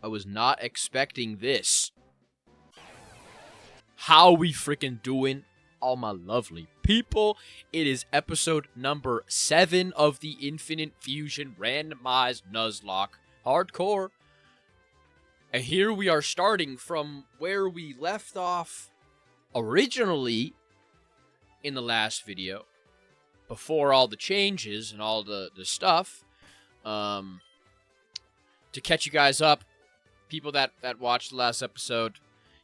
I was not expecting this. How we freaking doing, all my lovely people? It is episode number 7 of the Infinite Fusion Randomized Nuzlocke Hardcore. And here we are starting from where we left off originally in the last video, before all the changes and all the stuff. To catch you guys up, people that watched the last episode,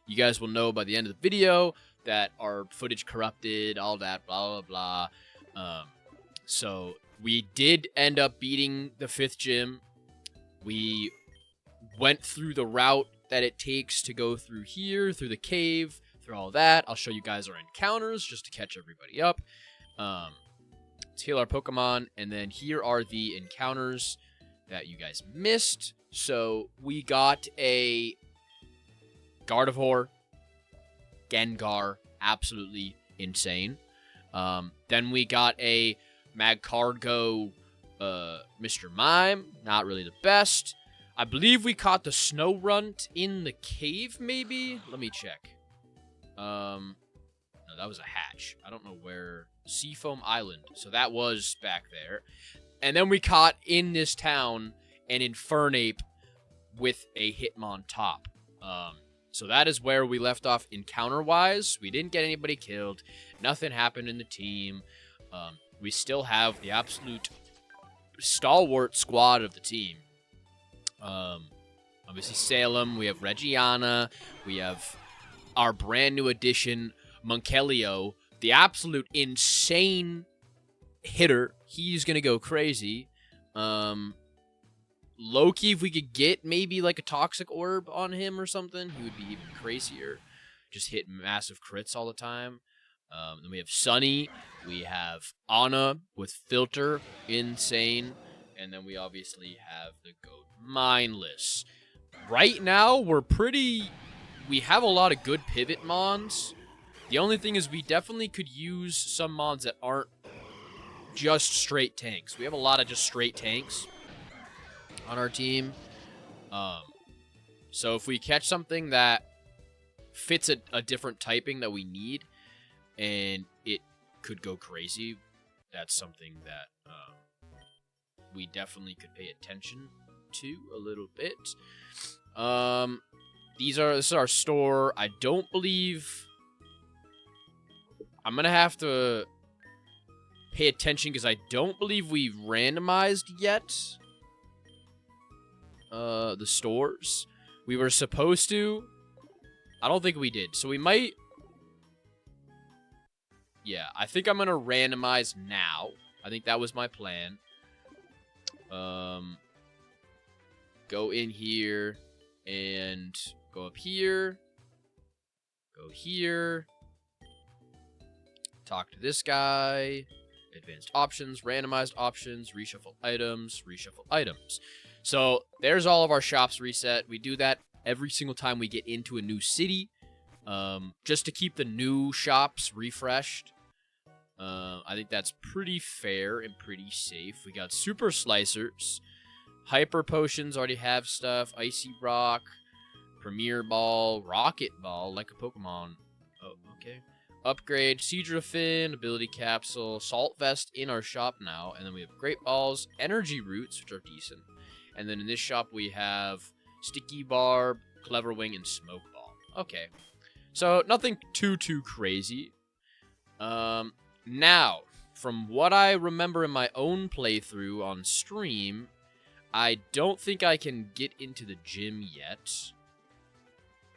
you guys will know by the end of the video that our footage corrupted, all that, blah, blah, blah. So we did end up beating the 5th gym. We went through the route that it takes to go through here, through the cave, through all that. I'll show you guys our encounters just to catch everybody up. Let's heal our Pokemon, and then here are the encounters that you guys missed. So we got a Gardevoir, Gengar, absolutely insane. Then we got a Magcargo, Mr. Mime, not really the best. I believe we caught the Snorunt in the cave, maybe? Let me check. No, that was a hatch. I don't know where. Seafoam Island. So that was back there. And then we caught in this town an Infernape with a Hitmontop. So that is where we left off encounter-wise. We didn't get anybody killed. Nothing happened in the team. We still have the absolute stalwart squad of the team. Obviously Salem. We have Regiana. We have our brand new addition, Monkelio. The absolute insane hitter. He's going to go crazy. Loki, if we could get maybe like a toxic orb on him or something, he would be even crazier. Just hit massive crits all the time. Then we have Sunny. We have Anna with Filter. Insane. And then we obviously have the GOAT Mindless. Right now, we have a lot of good pivot mons. The only thing is we definitely could use some mons that aren't just straight tanks. We have a lot of just straight tanks on our team. So if we catch something that fits a different typing that we need and it could go crazy, that's something that we definitely could pay attention to a little bit. This is our store. I don't believe... I'm going to have to pay attention because I don't believe we've randomized yet the stores. We were supposed to. I don't think we did. So we might... Yeah, I think I'm going to randomize now. I think that was my plan. Go in here and go up here. Go here. Talk to this guy. Advanced options, randomized options, reshuffle items, reshuffle items. So there's all of our shops reset. We do that every single time we get into a new city, just to keep the new shops refreshed. I think that's pretty fair and pretty safe. We got super slicers, hyper potions already have stuff, icy rock, premier ball, rocket ball, like a Pokemon. Oh, okay. Upgrade, Seadrifin, ability capsule, salt vest in our shop now, and then we have great balls, energy roots, which are decent, and then in this shop we have sticky barb, clever wing, and smoke ball. Okay, so nothing too crazy. Now, from what I remember in my own playthrough on stream, I don't think I can get into the gym yet.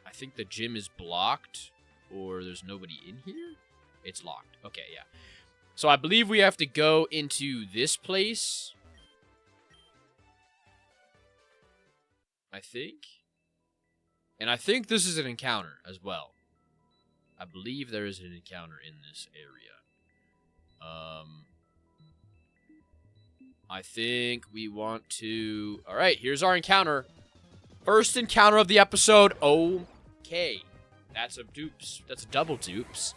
I think the gym is blocked. Or there's nobody in here? It's locked. Okay, yeah. So I believe we have to go into this place. I think. And I think this is an encounter as well. I believe there is an encounter in this area. I think we want to... Alright, here's our encounter. First encounter of the episode. Okay. That's a dupes. That's a double dupes.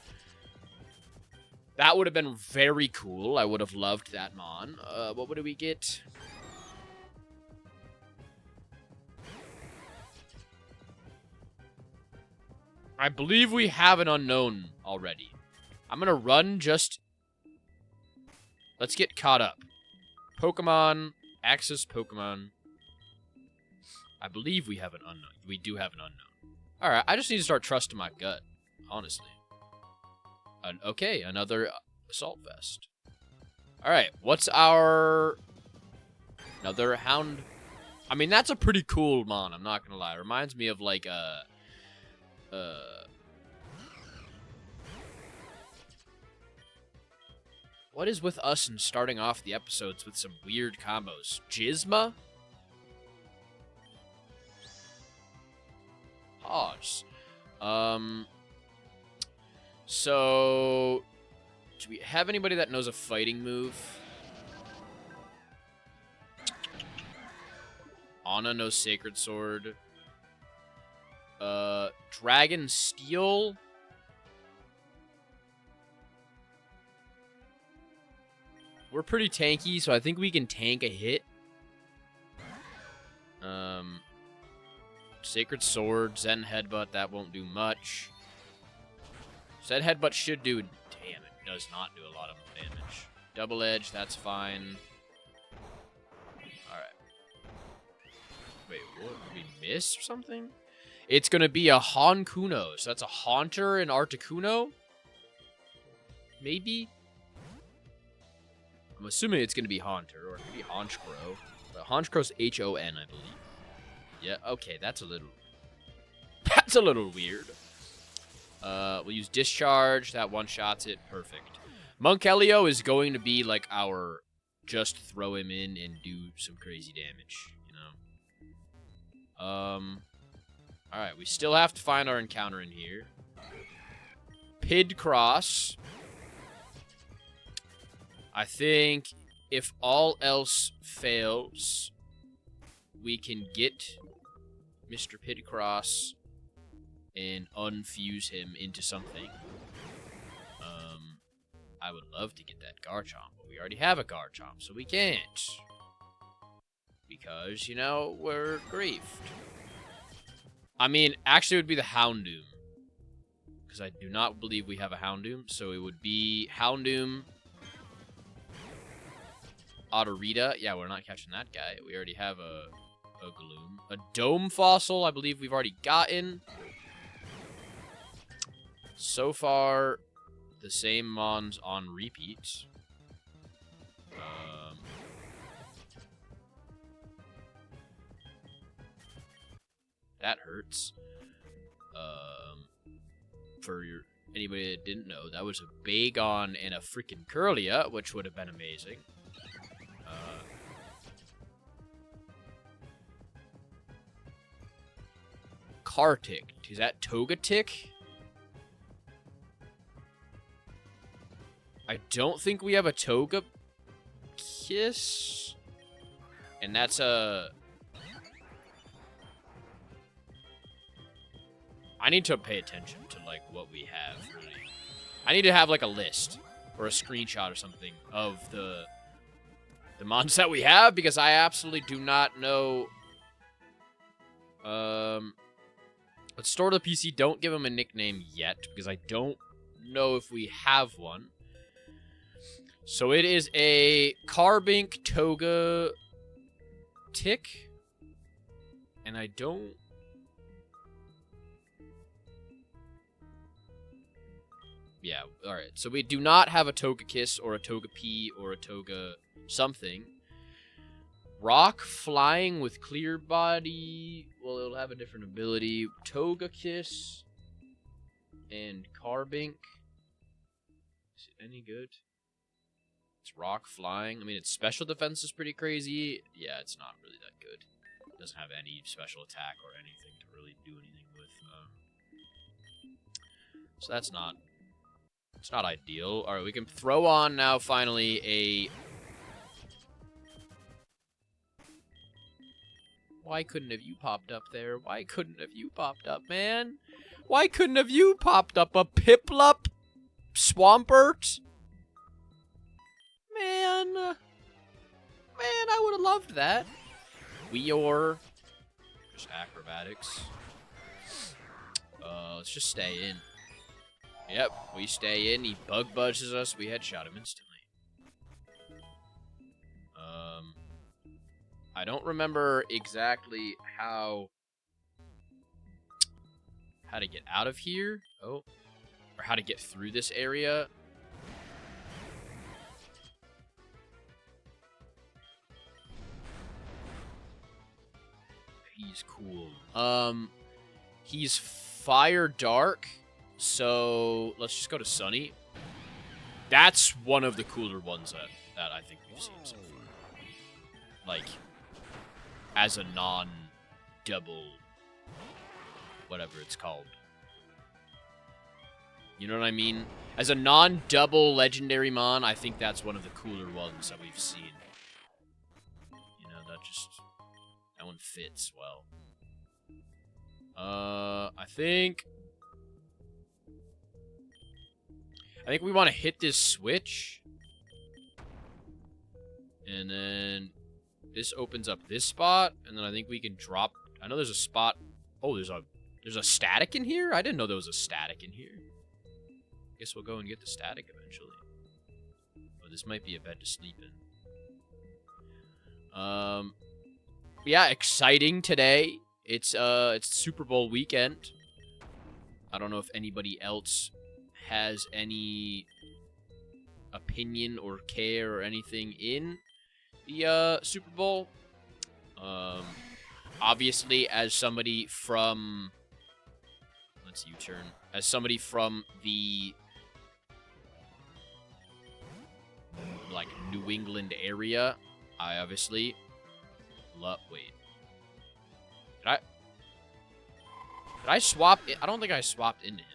That would have been very cool. I would have loved that mon. What would we get? I believe we have an unknown already. I'm gonna run just... Let's get caught up. Pokemon. Access Pokemon. I believe we have an unknown. We do have an unknown. Alright, I just need to start trusting my gut. Honestly. Okay, another assault vest. Alright, what's our... Another hound... I mean, that's a pretty cool mon, I'm not gonna lie. It reminds me of, like, what is with us and starting off the episodes with some weird combos? Gizma? Pause. So... Do we have anybody that knows a fighting move? Anna knows Sacred Sword. Dragon Steel? We're pretty tanky, so I think we can tank a hit. Sacred Sword, Zen Headbutt, that won't do much. Zen Headbutt should do... Damn, it does not do a lot of damage. Double Edge, that's fine. Alright. Wait, what? Did we miss or something? It's gonna be a Honkuno, so that's a Haunter and Articuno? Maybe? I'm assuming it's gonna be Haunter, or it could be Honchkrow. But Honchkrow's H-O-N, I believe. Yeah, okay, that's a little... That's a little weird. We'll use Discharge. That one-shots it. Perfect. Monkelio is going to be, like, our... Just throw him in and do some crazy damage, you know? Alright, we still have to find our encounter in here. Pidcross. I think if all else fails, we can get Mr. Pidcross and unfuse him into something. I would love to get that Garchomp, but we already have a Garchomp, so we can't. Because, you know, we're griefed. I mean, actually it would be the Houndoom. Because I do not believe we have a Houndoom, so it would be Houndoom... Autorita. Yeah, we're not catching that guy. We already have a Gloom. A Dome Fossil, I believe we've already gotten. So far, the same mons on repeat. That hurts. For anybody that didn't know, that was a Bagon and a freaking Curlia, which would have been amazing. Kartik. Is that Togetic? I don't think we have a Togekiss. And that's a... I need to pay attention to, like, what we have, really. I need to have, like, a list or a screenshot or something of the mons that we have, because I absolutely do not know... Let's store the PC. Don't give him a nickname yet, because I don't know if we have one. So it is a Carbink Toga Tick. And I don't... Yeah, alright. So we do not have a Togekiss or a Togepi or a Toga something. Rock Flying with Clear Body. Well, it'll have a different ability. Togekiss and Carbink. Is it any good? It's Rock Flying. I mean, its special defense is pretty crazy. Yeah, it's not really that good. It doesn't have any special attack or anything to really do anything with. So that's not... It's not ideal. Alright, we can throw on now, finally, a... Why couldn't have you popped up there? Why couldn't have you popped up, man? Why couldn't have you popped up? A Piplup? Swampert? Man. Man, I would have loved that. Weor. Just acrobatics. Let's just stay in. Yep, we stay in. He bug buzzes us. We headshot him instantly. I don't remember exactly how to get out of here. Oh, or how to get through this area. He's cool. He's fire dark. So let's just go to Sunny. That's one of the cooler ones that I think we've seen so far. Like, as a non-double, whatever it's called. You know what I mean? As a non-double legendary mon, I think that's one of the cooler ones that we've seen. You know, that one fits well. I think we want to hit this switch. And then this opens up this spot. And then I think we can drop. I know there's a spot. Oh, there's a static in here? I didn't know there was a static in here. Guess we'll go and get the static eventually. Oh, this might be a bed to sleep in. Yeah, exciting today. It's Super Bowl weekend. I don't know if anybody else has any opinion or care or anything in the Super Bowl. Obviously, as somebody from as somebody from the like New England area, I obviously love. Wait, did I swap? I don't think I swapped into him.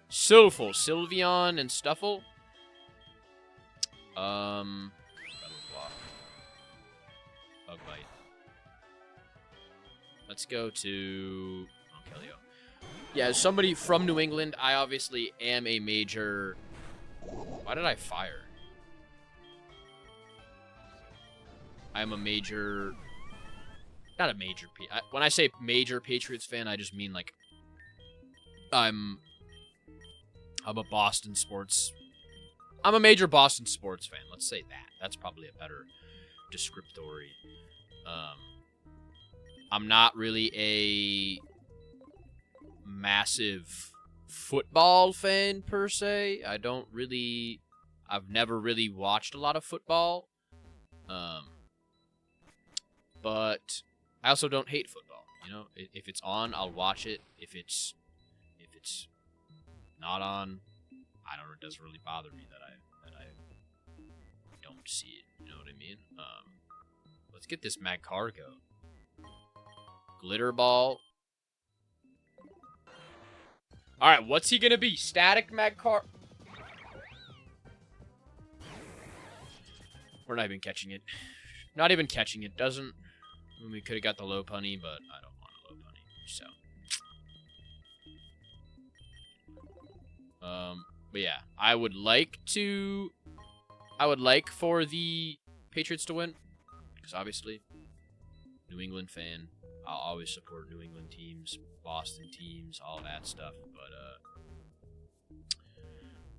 Sylveon, and Stuffle. Bug bite. Let's go to Kelio. Yeah, as somebody from New England, I obviously am a major. Why did I fire? I'm a major. Not a major. When I say major Patriots fan, I just mean like I'm a Boston sports. I'm a major Boston sports fan. Let's say that. That's probably a better descriptory. I'm not really a massive football fan per se. I've never really watched a lot of football. But I also don't hate football. You know, if it's on, I'll watch it. If it's not on, I don't know. It doesn't really bother me that I don't see it. You know what I mean? Let's get this Magcargo. Glitter ball. All right, what's he gonna be? Static Magcar. We're not even catching it. Not even catching it. Doesn't. We could have got the low punny, but I don't want a low punny. So. But yeah, I would like for the Patriots to win, because obviously, New England fan. I'll always support New England teams, Boston teams, all that stuff. But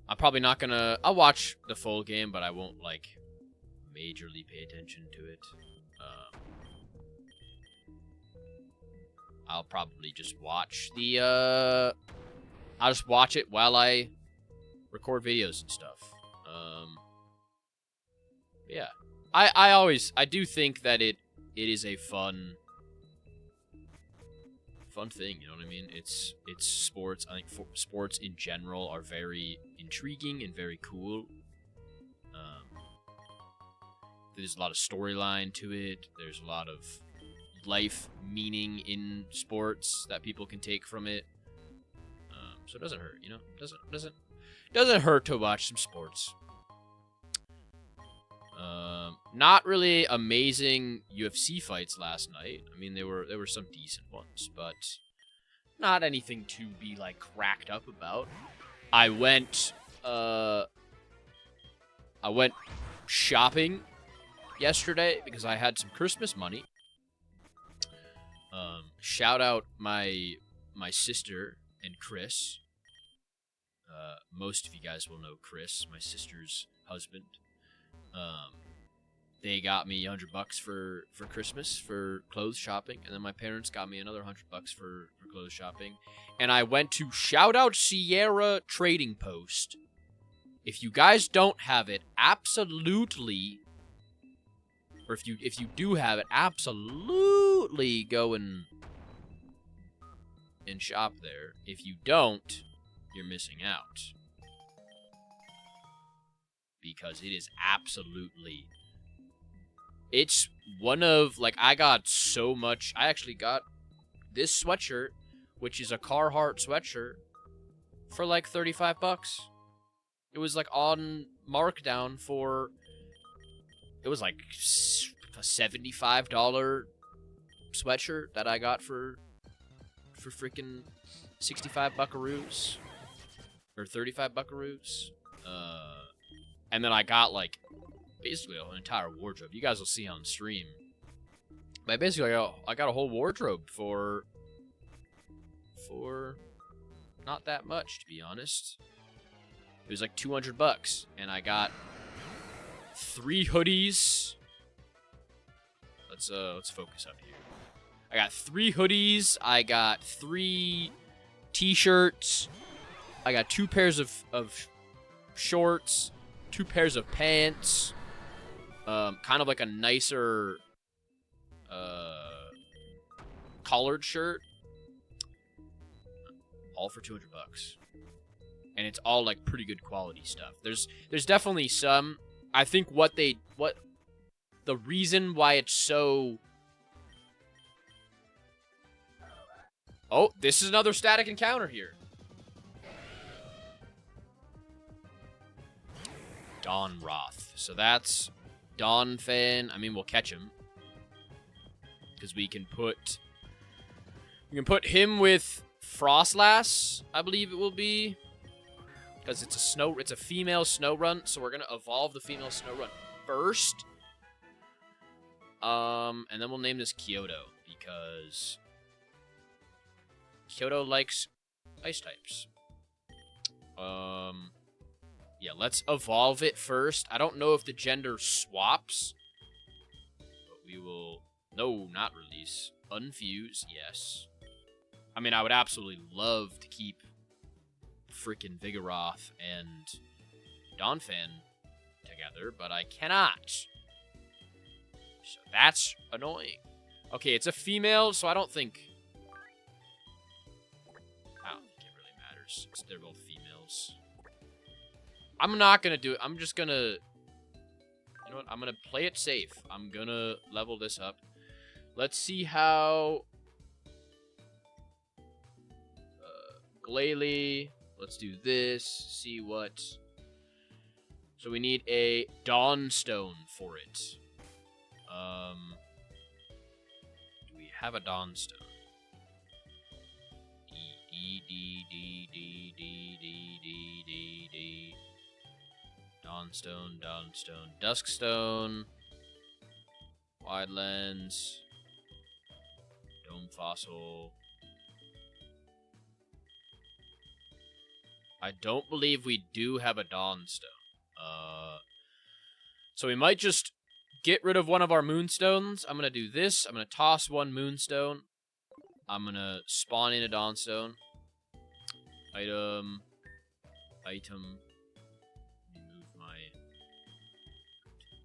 I'm probably not gonna. I'll watch the full game, but I won't like majorly pay attention to it. I'll probably just watch the. I'll just watch it while I record videos and stuff. Yeah, I do think that it is a fun thing. You know what I mean? It's sports. I think sports in general are very intriguing and very cool. There's a lot of storyline to it. There's a lot of life meaning in sports that people can take from it. So it doesn't hurt, you know. Doesn't hurt to watch some sports. Not really amazing UFC fights last night. I mean, there were some decent ones, but not anything to be like cracked up about. I went shopping yesterday because I had some Christmas money. Shout out my sister and Chris. Most of you guys will know Chris, my sister's husband. They got me $100 for Christmas for clothes shopping, and then my parents got me another $100 for clothes shopping. And I went to shout out Sierra Trading Post. If you guys don't have it, absolutely, or if you do have it, absolutely go and shop there. If you don't, you're missing out. Because it is absolutely... It's one of, like, I got so much... I actually got this sweatshirt, which is a Carhartt sweatshirt, for like $35. It was, like, on markdown for... It was, like, a $75 sweatshirt that I got for freaking 65 buckaroos. Or 35 buckaroos. And then I got, like... basically an entire wardrobe. You guys will see on stream. But basically, I got a whole wardrobe for not that much, to be honest. It was like $200, and I got 3 hoodies. Let's focus up here. I got 3 hoodies. I got 3 t-shirts. I got 2 pairs of shorts, 2 pairs of pants. Kind of like a nicer collared shirt, all for $200, and it's all like pretty good quality stuff. There's definitely some. I think the reason why it's so. Oh, this is another static encounter here. Dawn Roth. So that's Dawn Fan. I mean, we'll catch him. Because we can put him with Frostlass, I believe it will be. Because it's a female snow runt, so we're gonna evolve the female snow runt first. And then we'll name this Kyoto, because Kyoto likes ice types. Yeah, let's evolve it first. I don't know if the gender swaps, but we will... No, not release. Unfuse, yes. I mean, I would absolutely love to keep freaking Vigoroth and Donphan together, but I cannot. So that's annoying. Okay, it's a female, so I don't think it really matters. They're both females. I'm not gonna do it. I'm just gonna... You know what? I'm gonna play it safe. I'm gonna level this up. Let's see how... Glalie. Let's do this. See what... So we need a Dawnstone for it. Do we have a Dawnstone? D. Dawnstone, Duskstone, Wide Lens, Dome Fossil. I don't believe we do have a Dawnstone. So we might just get rid of one of our Moonstones. I'm going to do this. I'm going to toss one Moonstone. I'm going to spawn in a Dawnstone. Item. Move my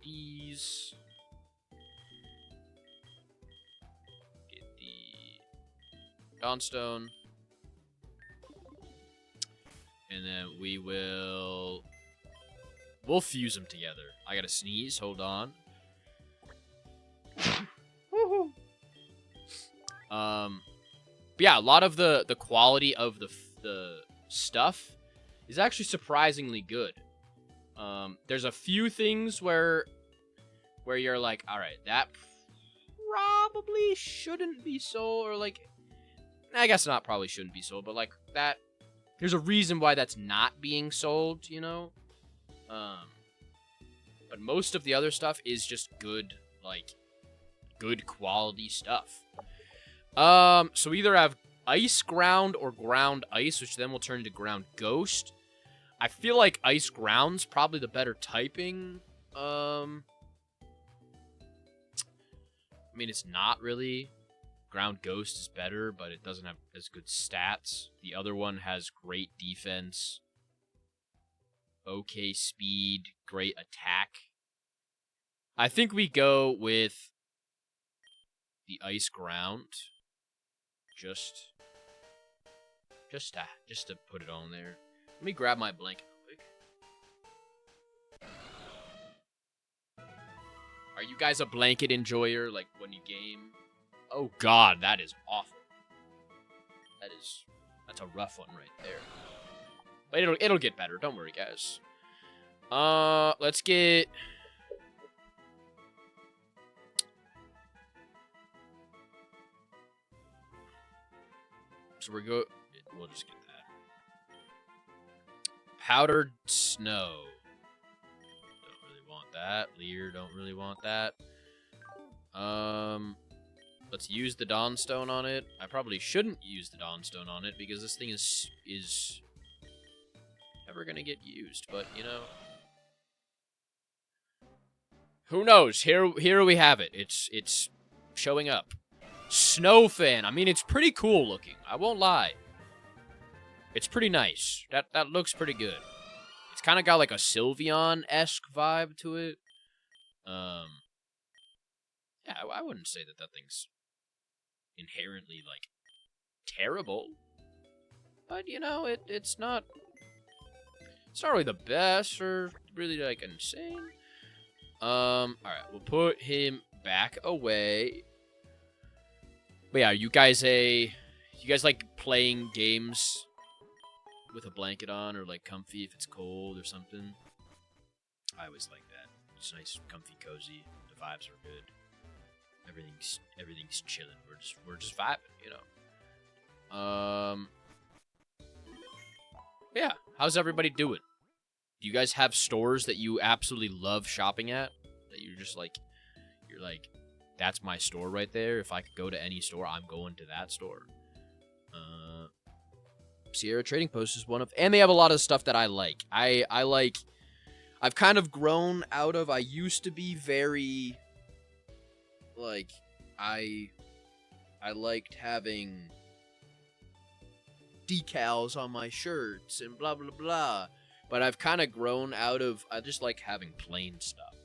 D's. Get the Dawnstone. And then we'll fuse them together. I gotta sneeze, hold on. But yeah, a lot of the quality of the stuff is actually surprisingly good. There's a few things where you're like, all right, that probably shouldn't be sold, or like, I guess not probably shouldn't be sold, but like that, there's a reason why that's not being sold, you know? But most of the other stuff is just good, like, good quality stuff. So we either have ice ground or ground ice, which then will turn into ground ghost. I feel like ice ground's probably the better typing. I mean, it's not really. Ground ghost is better, but it doesn't have as good stats. The other one has great defense, okay speed, great attack. I think we go with the ice ground. Just to put it on there. Let me grab my blanket real quick. Are you guys a blanket enjoyer, like, when you game? Oh, God, that is awful. That's a rough one right there. But it'll get better. Don't worry, guys. Let's get... So we'll just get that. Powdered snow. Don't really want that. Lear, don't really want that. Let's use the Dawnstone on it. I probably shouldn't use the Dawnstone on it because this thing is never gonna get used, but you know. Who knows? Here we have it. It's showing up. Snow fan. I mean, it's pretty cool looking. I won't lie. It's pretty nice. That looks pretty good. It's kind of got like a Sylveon-esque vibe to it. Yeah, I wouldn't say that thing's inherently, like, terrible. But, you know, it's not really the best or really, like, insane. Alright, we'll put him back away. But yeah, you guys like playing games with a blanket on or, like, comfy if it's cold or something? I always like that. It's nice, comfy, cozy. The vibes are good. Everything's chilling. We're just vibing, you know. Yeah. How's everybody doing? Do you guys have stores that you absolutely love shopping at? That you're like, that's my store right there. If I could go to any store, I'm going to that store. Sierra Trading Post is one of, and they have a lot of stuff that I like. I've kind of grown out of. I used to be very. Like, I liked having decals on my shirts and blah, blah, blah. But I've kind of grown out of, I just like having plain stuff.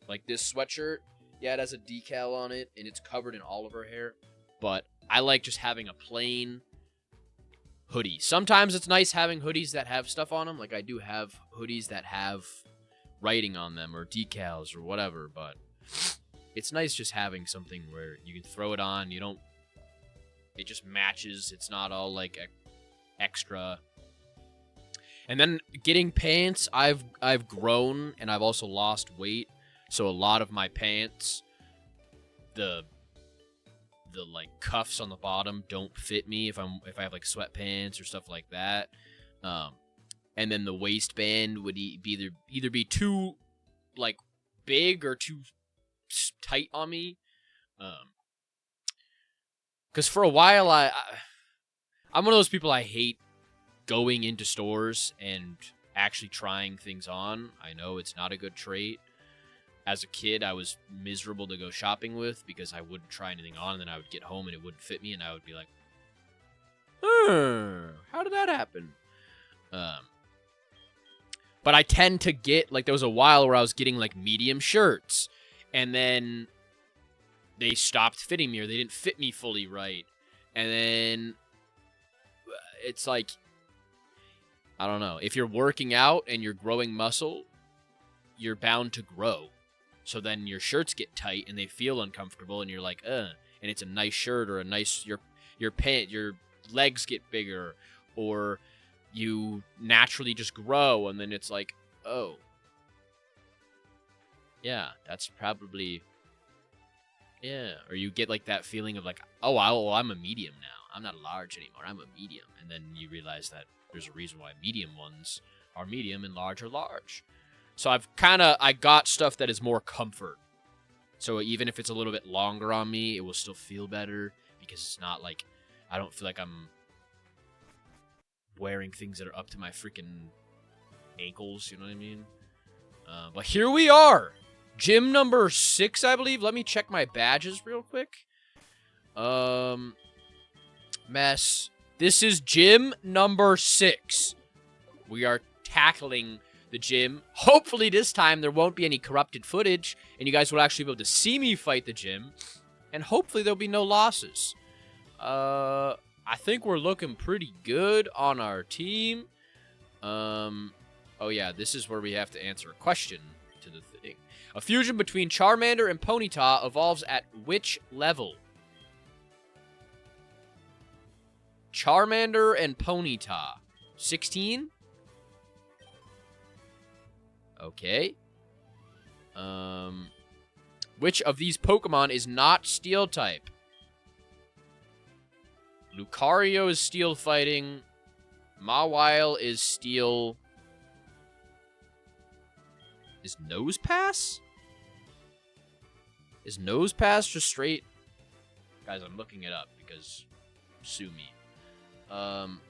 Like this sweatshirt, yeah, it has a decal on it, and it's covered in all of her hair. But I like just having a plain hoodie. Sometimes it's nice having hoodies that have stuff on them. Like, I do have hoodies that have writing on them or decals or whatever, but... It's nice just having something where you can throw it on, it just matches, it's not all, like, extra. And then getting pants, I've grown, and I've also lost weight, so a lot of my pants, the like, cuffs on the bottom don't fit me if I have, like, sweatpants or stuff like that. And then the waistband would either be too, like, big or too tight on me, because for a while I'm one of those people, I hate going into stores and actually trying things on. I know it's not a good trait. As a kid, I was miserable to go shopping with because I wouldn't try anything on, and then I would get home and it wouldn't fit me, and I would be like, how did that happen? But I tend to get, like, there was a while where I was getting, like, medium shirts, and then they stopped fitting me, or they didn't fit me fully right. And then it's like, I don't know. If you're working out and you're growing muscle, you're bound to grow. So then your shirts get tight and they feel uncomfortable, and you're like, and it's a nice shirt or a nice, your legs get bigger, or you naturally just grow, and then it's like, oh. Yeah, that's probably, yeah. Or you get, like, that feeling of, like, oh, I'm a medium now. I'm not a large anymore. I'm a medium. And then you realize that there's a reason why medium ones are medium and large are large. So I got stuff that is more comfort. So even if it's a little bit longer on me, it will still feel better, because it's not like, I don't feel like I'm wearing things that are up to my freaking ankles, you know what I mean? But here we are. Gym number 6, I believe. Let me check my badges real quick. Mess. This is gym number 6. We are tackling the gym. Hopefully this time there won't be any corrupted footage, and you guys will actually be able to see me fight the gym. And hopefully there'll be no losses. I think we're looking pretty good on our team. Oh yeah, this is where we have to answer a question to the thing. A fusion between Charmander and Ponyta evolves at which level? Charmander and Ponyta. 16? Okay. Which of these Pokemon is not Steel type? Lucario is Steel fighting. Mawile is Steel. Is Nosepass? Is Nosepass just straight? Guys, I'm looking it up because sue me. I'm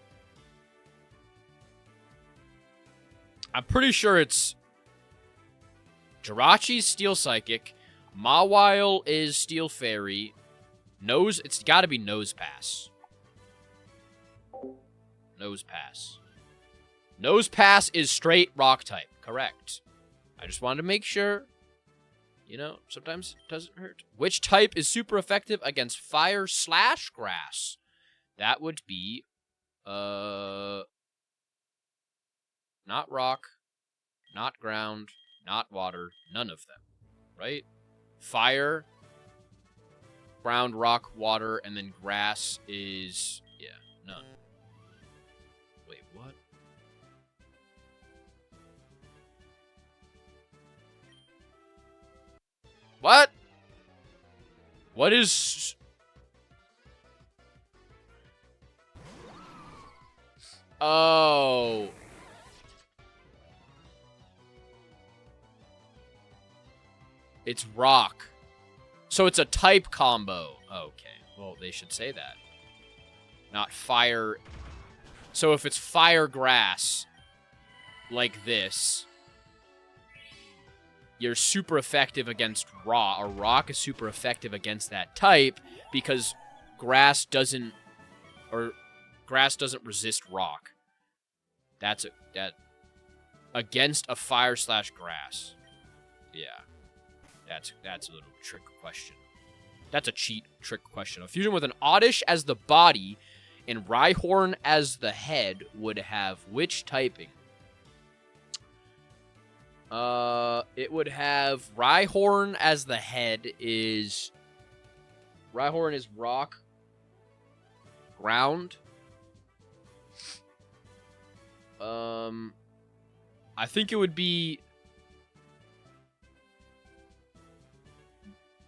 pretty sure it's Jirachi's Steel Psychic. Mawile is Steel Fairy. It's got to be Nosepass. Nosepass. Nosepass is straight Rock type. Correct. I just wanted to make sure. You know, sometimes it doesn't hurt. Which type is super effective against Fire/Grass? That would be, not Rock, not Ground, not Water, none of them, right? Fire, Ground, Rock, Water, and then Grass is, yeah, none. Wait, what? What? What is... Oh. It's Rock. So it's a type combo. Okay. Well, they should say that. Not Fire. So if it's Fire Grass, like this, you're super effective against Rock. Or Rock is super effective against that type because Grass doesn't... Or... Grass doesn't resist Rock. That against a Fire/Grass. Yeah. That's a little trick question. That's a cheat trick question. A fusion with an Oddish as the body and Rhyhorn as the head would have which typing? It would have Rhyhorn as the head is... Rhyhorn is Rock. Ground. I think it would be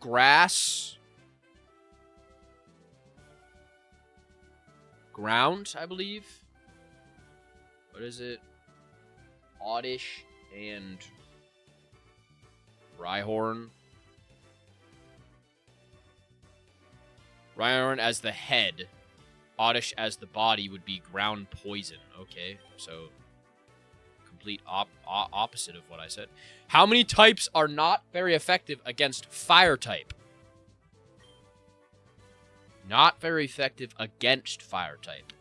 Grass, Ground, I believe. What is it? Oddish and Rhyhorn. Rhyhorn as the head. Oddish as the body would be Ground Poison. Okay, so complete opposite of what I said. How many types are not very effective against Fire type? Not very effective against Fire type.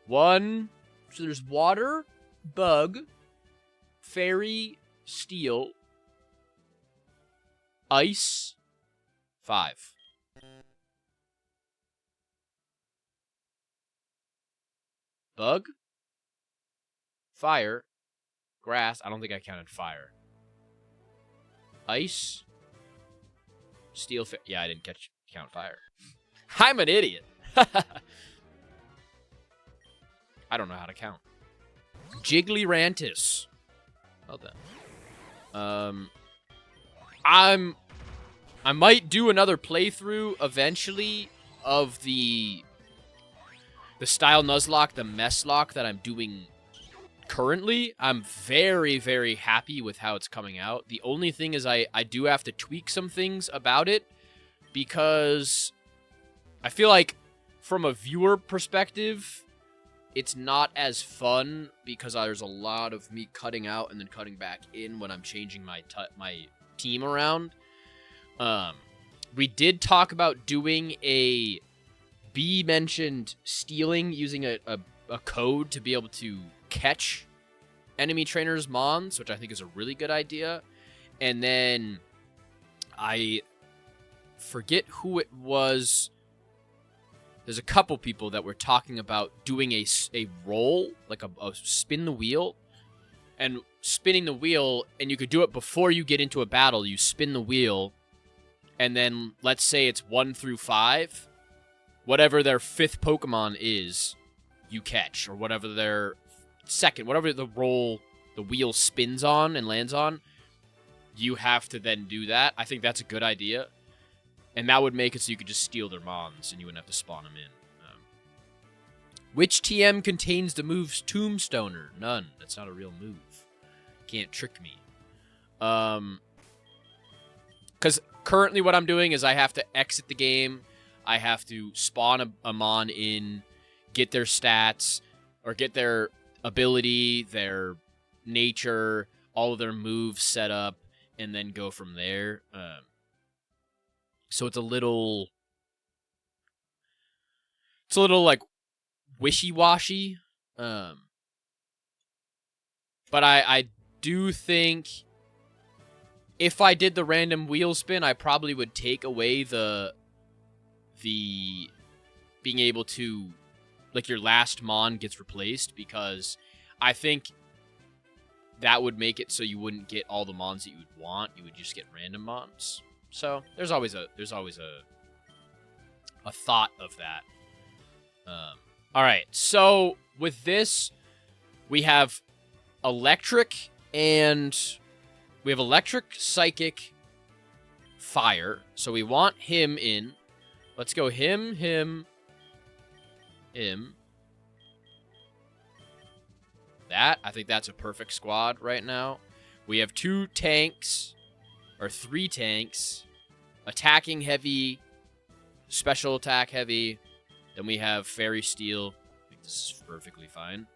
1. So there's Water, Bug, Fairy, Steel, Ice, 5. Bug, Fire, Grass. I don't think I counted Fire. Ice, Steel. Yeah, I didn't count Fire. I'm an idiot. I don't know how to count. Jigglyrantis. Well done. I might do another playthrough eventually of the style Nuzlocke, the Messlock that I'm doing currently. I'm very, very happy with how it's coming out. The only thing is I do have to tweak some things about it because I feel like from a viewer perspective, it's not as fun because there's a lot of me cutting out and then cutting back in when I'm changing my team around. We did talk about doing a B mentioned stealing using a code to be able to catch enemy trainers' mons, which I think is a really good idea. And then I forget who it was. There's a couple people that were talking about doing a roll, like a spin the wheel, and spinning the wheel, and you could do it before you get into a battle. You spin the wheel, and then let's say it's 1 through 5. Whatever their 5th Pokemon is, you catch, or whatever their second, whatever the wheel spins on and lands on, you have to then do that. I think that's a good idea. And that would make it so you could just steal their mons and you wouldn't have to spawn them in. Which TM contains the moves Tombstoner? None. That's not a real move. Can't trick me. Because currently what I'm doing is I have to exit the game. I have to spawn a mon in, get their stats, or get their ability, their nature, all of their moves set up, and then go from there. So it's a little like wishy-washy. But I do think if I did the random wheel spin, I probably would take away the being able to, like, your last mon gets replaced, because I think that would make it so you wouldn't get all the mons that you would want. You would just get random mons. So there's always a thought of that. All right. So with this, we have electric, psychic, fire. So we want him in. Let's go him. That, I think that's a perfect squad right now. We have 2 tanks, or 3 tanks, attacking heavy, special attack heavy. Then we have fairy steel. I think this is perfectly fine.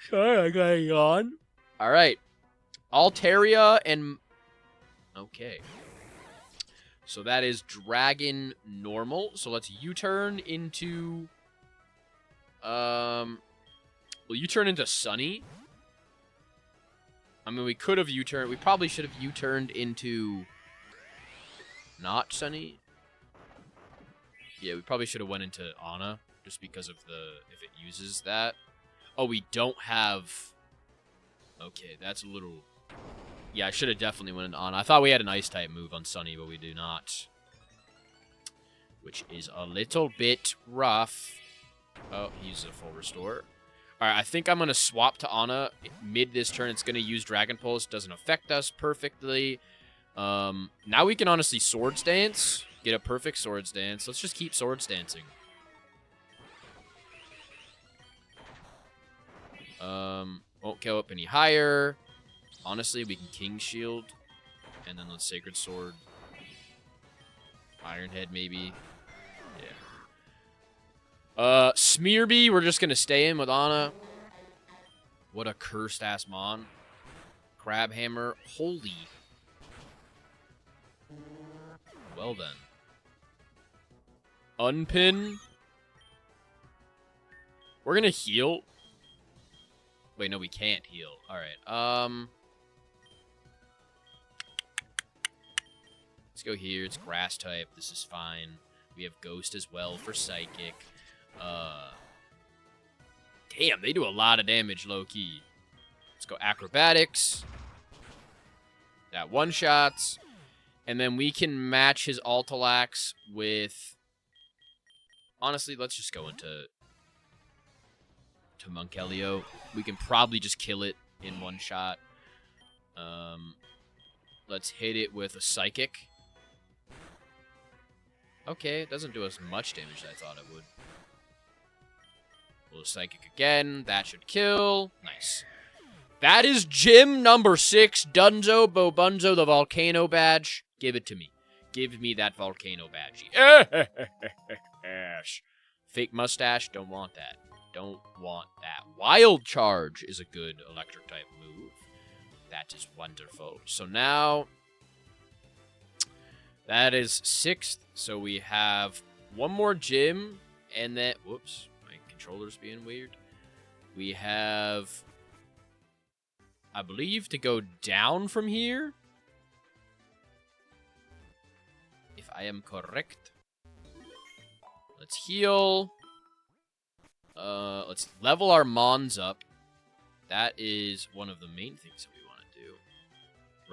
Sorry, I got a yawn. All right, Altaria and okay. So that is Dragon normal. So let's U-turn into well, U-turn into Sunny. I mean, we could have U-turned. We probably should have U-turned into not Sunny. Yeah, we probably should have went into Anna just because of if it uses that. Oh, we don't have. Okay, that's a little. Yeah, I should have definitely went into Anna. I thought we had an Ice-type move on Sunny, but we do not. Which is a little bit rough. Oh, he uses a full restore. Alright, I think I'm going to swap to Anna mid this turn. It's going to use Dragon Pulse. Doesn't affect us perfectly. Now we can honestly Swords Dance. Get a perfect Swords Dance. Let's just keep Swords Dancing. Won't go up any higher. Honestly, we can King Shield. And then let's Sacred Sword. Iron Head, maybe. Yeah. Smearby, we're just going to stay in with Anna. What a cursed-ass mon. Crab Hammer. Holy. Well, then. Unpin. We're going to heal. Wait, no, we can't heal. All right. Let's go here. It's grass type. This is fine. We have Ghost as well for Psychic. Damn, they do a lot of damage low-key. Let's go Acrobatics. That one-shots. And then we can match his Altalax with... Honestly, let's just go into Monkelio. We can probably just kill it in one shot. Let's hit it with a Psychic. Okay, it doesn't do as much damage as I thought it would. We'll Psychic again. That should kill. Nice. That is gym number 6, Dunzo Bobunzo, the Volcano Badge. Give it to me. Give me that volcano badgie. Fake mustache, don't want that. Don't want that. Wild Charge is a good electric type move. That is wonderful. So now, that is 6th. So we have one more gym, and then, whoops, my controller's being weird. We have, I believe, to go down from here, if I am correct. Let's heal. Let's level our mons up. That is one of the main things that we want to do.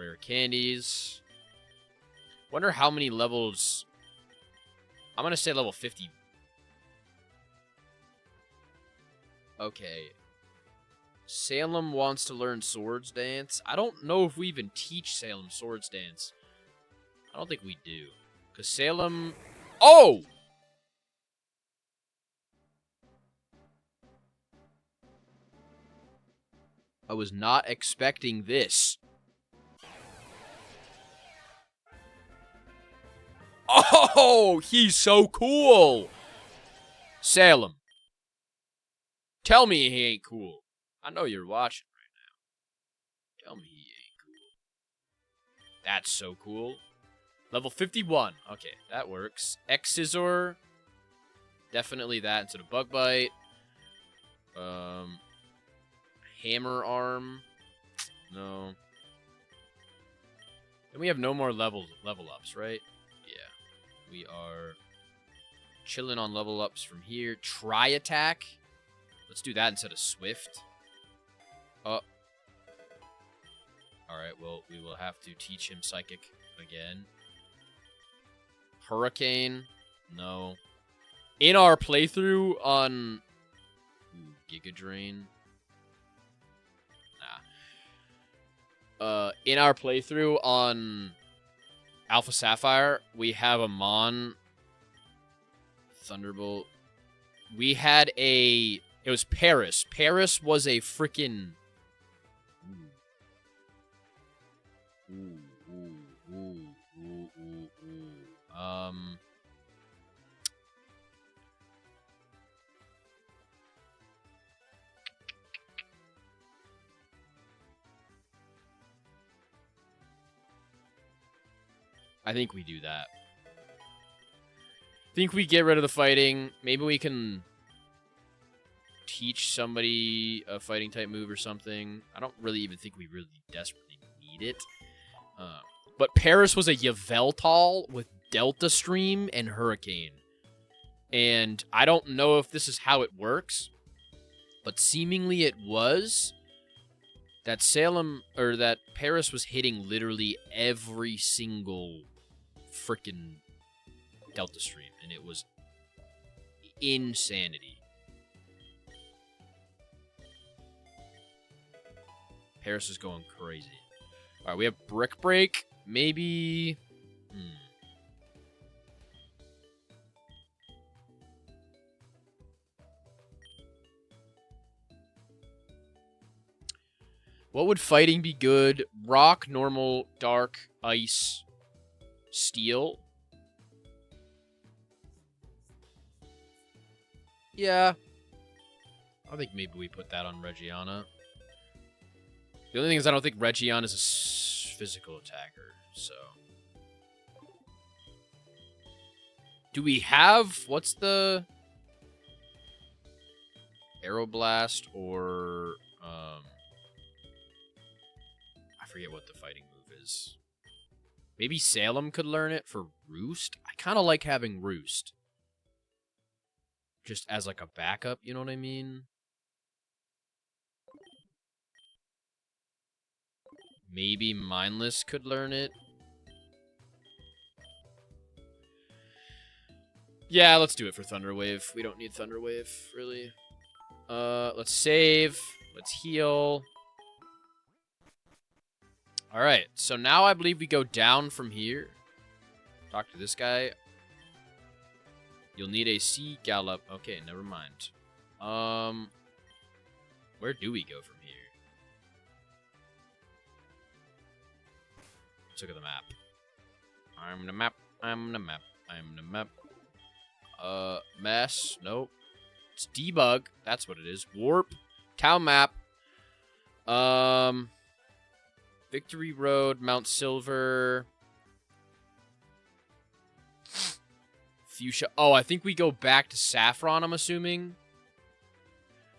Rare candies. Wonder how many levels. I'm going to say level 50. Okay. Salem wants to learn Swords Dance. I don't know if we even teach Salem Swords Dance. I don't think we do. Because Salem... Oh! I was not expecting this. Oh, he's so cool. Salem. Tell me he ain't cool. I know you're watching right now. Tell me he ain't cool. That's so cool. Level 51. Okay, that works. X-Scissor. Definitely that instead of Bug Bite. Hammer Arm. No. And we have no more level ups, right? Yeah. We are chilling on level ups from here. Tri Attack. Let's do that instead of Swift. Oh. Alright, well, we will have to teach him Psychic again. Hurricane. No. In our playthrough on Giga Drain. Nah. In our playthrough on Alpha Sapphire, we have a Mon Thunderbolt. We had a... It was Paris. Paris was a freaking... I think we do that. I think we get rid of the fighting. Maybe we can teach somebody a fighting type move or something. I don't really even think we really desperately need it. But Paris was a Yveltal with Delta Stream and Hurricane. And I don't know if this is how it works, but seemingly it was. That Salem, or that Paris was hitting literally every single freaking Delta Stream, and it was insanity. Paris is going crazy. Alright, we have Brick Break. Maybe... What would fighting be good? Rock, normal, dark, ice, steel. Yeah. I think maybe we put that on Regiana. The only thing is I don't think Regiana is a physical attacker, so... Do we have... What's the... Aeroblast or... I forget what the fighting move is. Maybe Salem could learn it for Roost? I kind of like having Roost. Just as like a backup, you know what I mean? Maybe Mindless could learn it. Yeah, let's do it for Thunderwave. We don't need Thunderwave, really. Let's save. Let's heal. Alright, so now I believe we go down from here. Talk to this guy. You'll need a Sea Gallop. Okay, never mind. Where do we go from here? Let's look at the map. I'm the map. I'm the map. I'm the map. Mess. Nope. It's debug. That's what it is. Warp. Town map. Victory Road. Mount Silver. Fuchsia. Oh, I think we go back to Saffron, I'm assuming.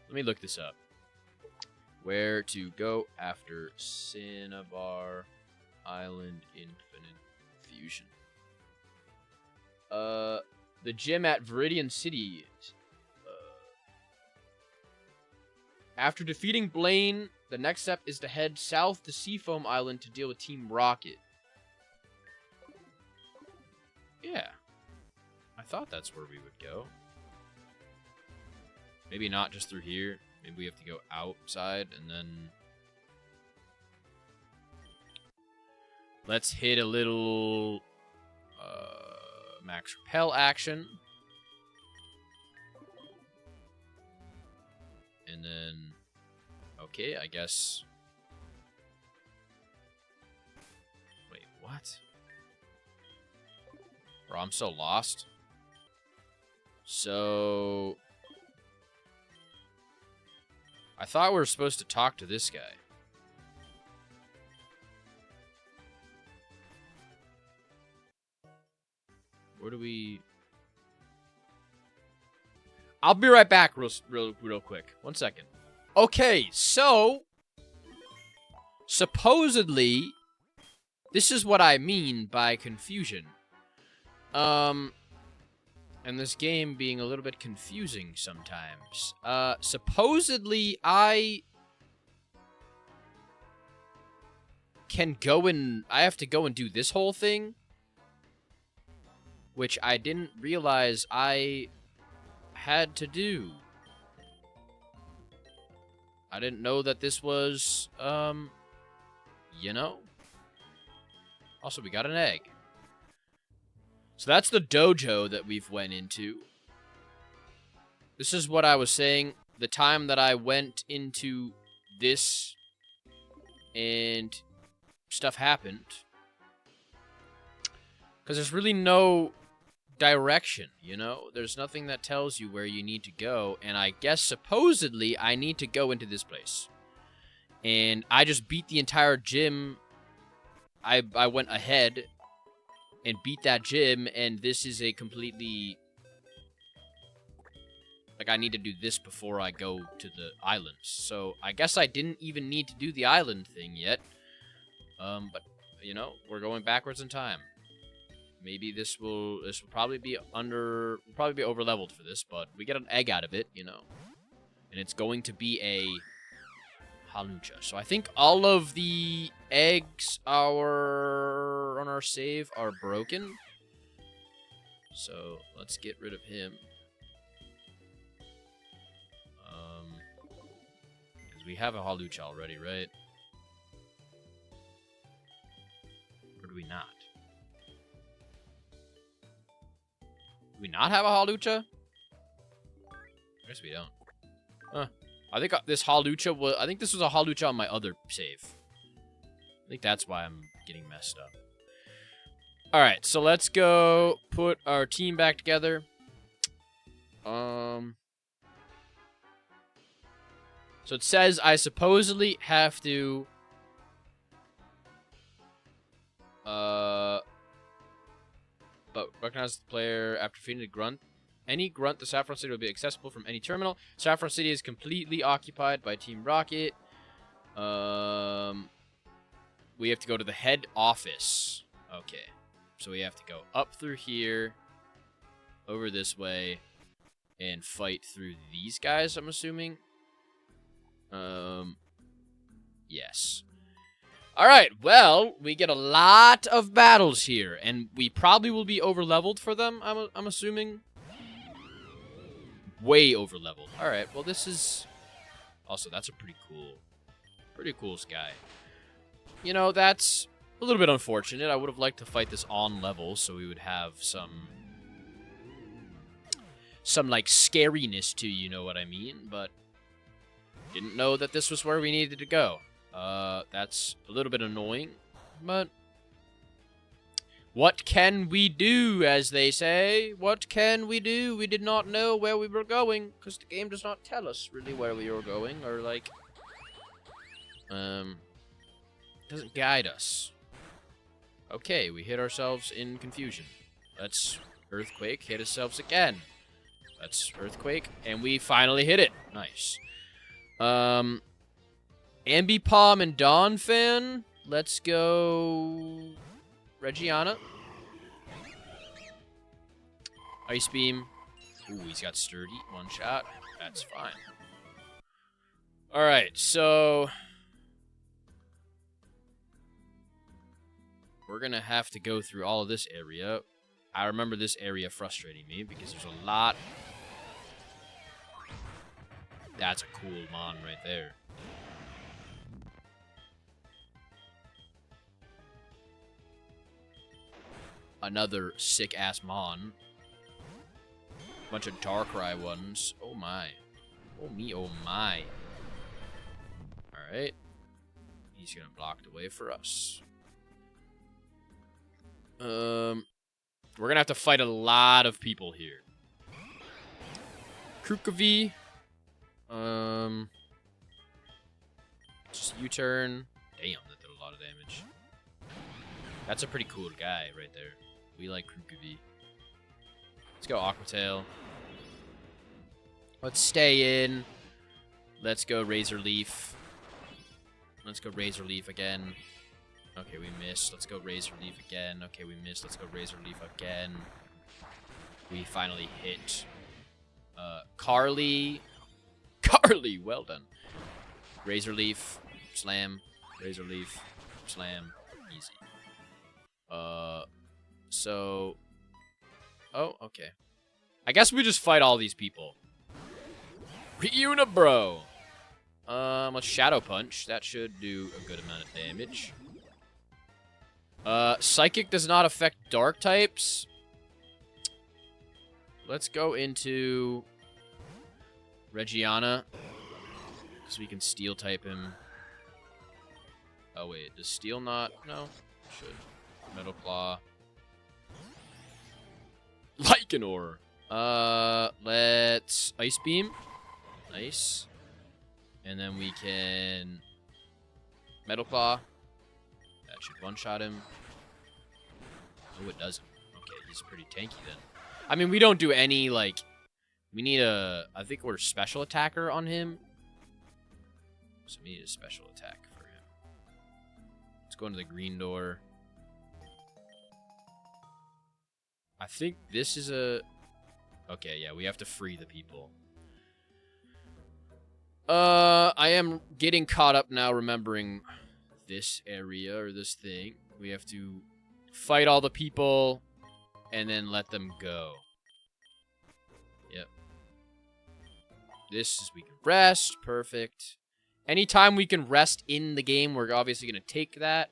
Let me look this up. Where to go after Cinnabar Island Infinite Fusion. The gym at Viridian City. After defeating Blaine, the next step is to head south to Seafoam Island to deal with Team Rocket. Yeah. I thought that's where we would go. Maybe not just through here. Maybe we have to go outside and then... Let's hit a little... max repel action. And then... Okay, I guess... Wait, what? Bro, I'm so lost. So... I thought we were supposed to talk to this guy. Where do we... I'll be right back real quick. 1 second. Okay, so... Supposedly... This is what I mean by confusion. And this game being a little bit confusing sometimes. Supposedly, I can go and... I have to go and do this whole thing. Which I didn't realize I had to do. I didn't know that this was, you know? Also, we got an egg. So that's the dojo that we've went into. This is what I was saying. The time that I went into this and stuff happened. Because there's really no direction, you know? There's nothing that tells you where you need to go. And I guess supposedly I need to go into this place. And I just beat the entire gym. I went ahead and beat that gym, and this is a completely... Like, I need to do this before I go to the islands. So, I guess I didn't even need to do the island thing yet. But, you know, we're going backwards in time. Maybe this will probably be over-leveled for this, but we get an egg out of it, you know. And it's going to be a halucha. So I think all of the eggs on our save are broken. So let's get rid of him. Because we have a halucha already, right? Or do we not? Do we not have a halucha? I guess we don't. Huh. I think this halucha was... I think this was a halucha on my other save. I think that's why I'm getting messed up. Alright, so let's go put our team back together. So it says I supposedly have to... But recognize the player after defeating the grunt. Any grunt, the Saffron City will be accessible from any terminal. Saffron City is completely occupied by Team Rocket. We have to go to the head office. Okay. So we have to go up through here, over this way, and fight through these guys, I'm assuming. Yes. Alright, well, we get a lot of battles here, and we probably will be over-leveled for them, I'm assuming. Way over-leveled. Alright, well, this is... Also, that's a pretty cool sky. You know, that's a little bit unfortunate. I would have liked to fight this on level, so we would have some like, scariness to, you know what I mean? But didn't know that this was where we needed to go. That's a little bit annoying, but What can we do, as they say? What can we do? We did not know where we were going, because the game does not tell us really where we were going, or like, doesn't guide us. Okay, we hit ourselves in confusion. Let's earthquake, hit ourselves again. Let's earthquake, and we finally hit it. Nice. Ambipom and Dawn Fan. Let's go Regiana. Ice Beam. Ooh, he's got Sturdy. One shot. That's fine. Alright, so we're gonna have to go through all of this area. I remember this area frustrating me because there's a lot. That's a cool mon right there. Another sick-ass mon. Bunch of Darkrai ones. Oh my. Oh me, oh my. Alright. He's gonna block the way for us. We're gonna have to fight a lot of people here. Krukovi. Just U-turn. Damn, that did a lot of damage. That's a pretty cool guy right there. We like Krukovi. Let's go Aquatail. Let's stay in. Let's go Razor Leaf. Let's go Razor Leaf again. Okay, we missed. Let's go Razor Leaf again. Okay, we missed. Let's go Razor Leaf again. We finally hit Carly. Carly, well done. Razor Leaf, slam. Razor Leaf, slam. Easy. So... Oh, okay. I guess we just fight all these people. Reunibro! Let's Shadow Punch. That should do a good amount of damage. Psychic does not affect Dark types. Let's go into Regiana. Because we can Steel type him. Oh, wait. Does Steel not? No. Should. Metal Claw. Lycanor. Let's Ice Beam. Nice. And then we can Metal Claw. That should one-shot him. Oh, it doesn't. Okay, he's pretty tanky then. I mean, we don't do any, like... We need a... I think we're special attacker on him. So we need a special attack for him. Let's go into the green door. I think this is a... Okay, yeah, we have to free the people. I am getting caught up now remembering this area or this thing. We have to fight all the people and then let them go. Yep. This is we can rest. Perfect. Anytime we can rest in the game, we're obviously going to take that.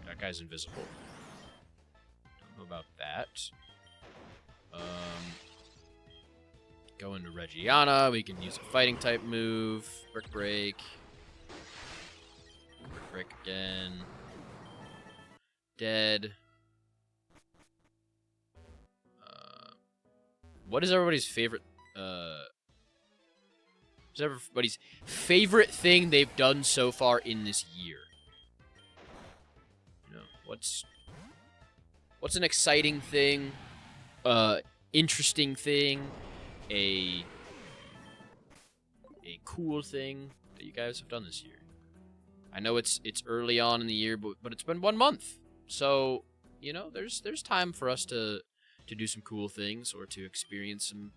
That guy's invisible. Don't know about that. Go into Regiana. We can use a fighting type move. Brick Break. Brick Break again. Dead. What is everybody's favorite? What's everybody's favorite thing they've done so far in this year? You know, what's an exciting thing? Interesting thing, a cool thing that you guys have done this year. I know it's early on in the year, but it's been 1 month, so you know there's time for us to do some cool things or to experience some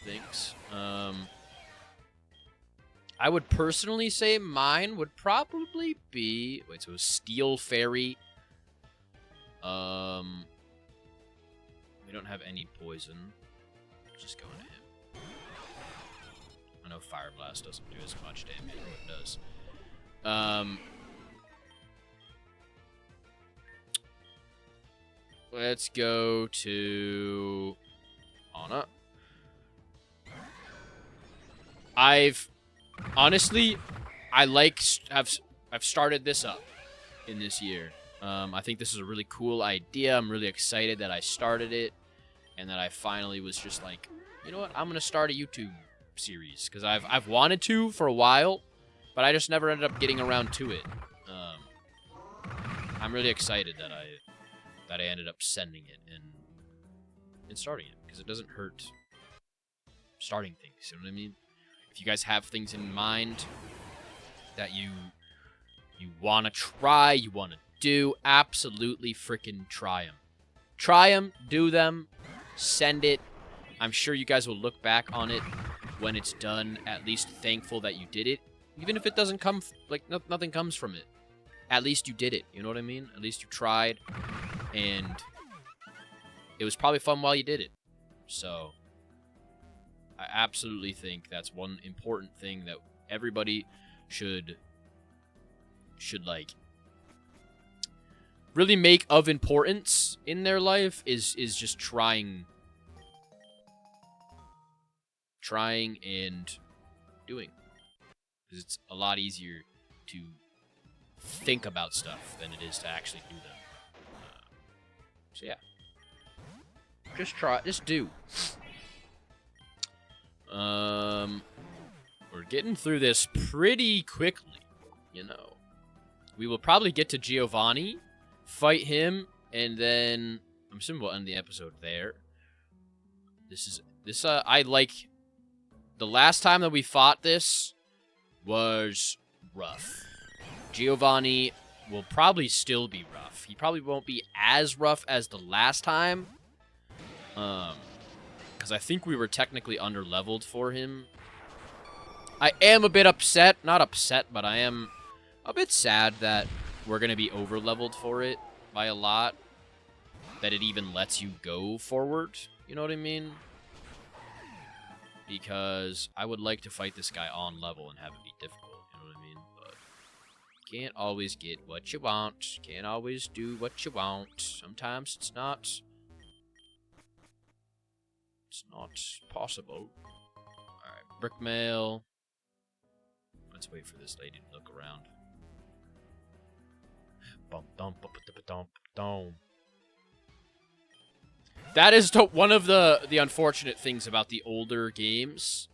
things. I would personally say mine would probably be so Steel Fairy. We don't have any poison. Just going to him. I know Fire Blast doesn't do as much damage as it does. Let's go to Anna. I've I've started this up in this year. I think this is a really cool idea. I'm really excited that I started it, and that I finally was just like, you know what? I'm gonna start a YouTube series because I've wanted to for a while, but I just never ended up getting around to it. I'm really excited that I ended up sending it and starting it, because it doesn't hurt starting things. You know what I mean? If you guys have things in mind that you want to try, you want to do, absolutely freaking try them. Try them, do them, send it. I'm sure you guys will look back on it when it's done, at least thankful that you did it. Even if it doesn't come, like, nothing comes from it. At least you did it, you know what I mean? At least you tried, and it was probably fun while you did it. So, I absolutely think that's one important thing that everybody should like, really make of importance in their life is just trying and doing. Because it's a lot easier to think about stuff than it is to actually do them. So yeah, just try, just do. We're getting through this pretty quickly, you know. We will probably get to Giovanni, fight him, and then I'm assuming we'll end the episode there. I like, the last time that we fought this was rough. Giovanni will probably still be rough. He probably won't be as rough as the last time. Because I think we were technically under-leveled for him. I am a bit upset. Not upset, but I am a bit sad that we're going to be over-leveled for it by a lot. That it even lets you go forward. You know what I mean? Because I would like to fight this guy on level and have it be difficult. You know what I mean? But can't always get what you want. Can't always do what you want. Sometimes it's not possible. Alright, brick mail. Let's wait for this lady to look around. That is one of the unfortunate things about the older games.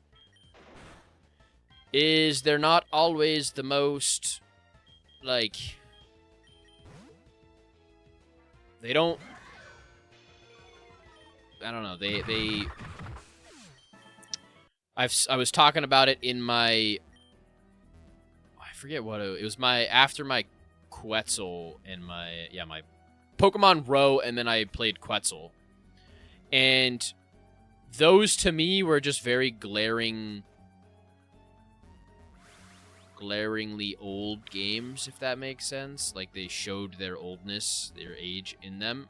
Is they're not always the most, like, they don't, I don't know, I was talking about it in my, I forget what it was, after my Quetzal and my Pokemon Row, and then I played Quetzal. And those to me were just very glaringly old games, if that makes sense. Like, they showed their oldness, their age in them.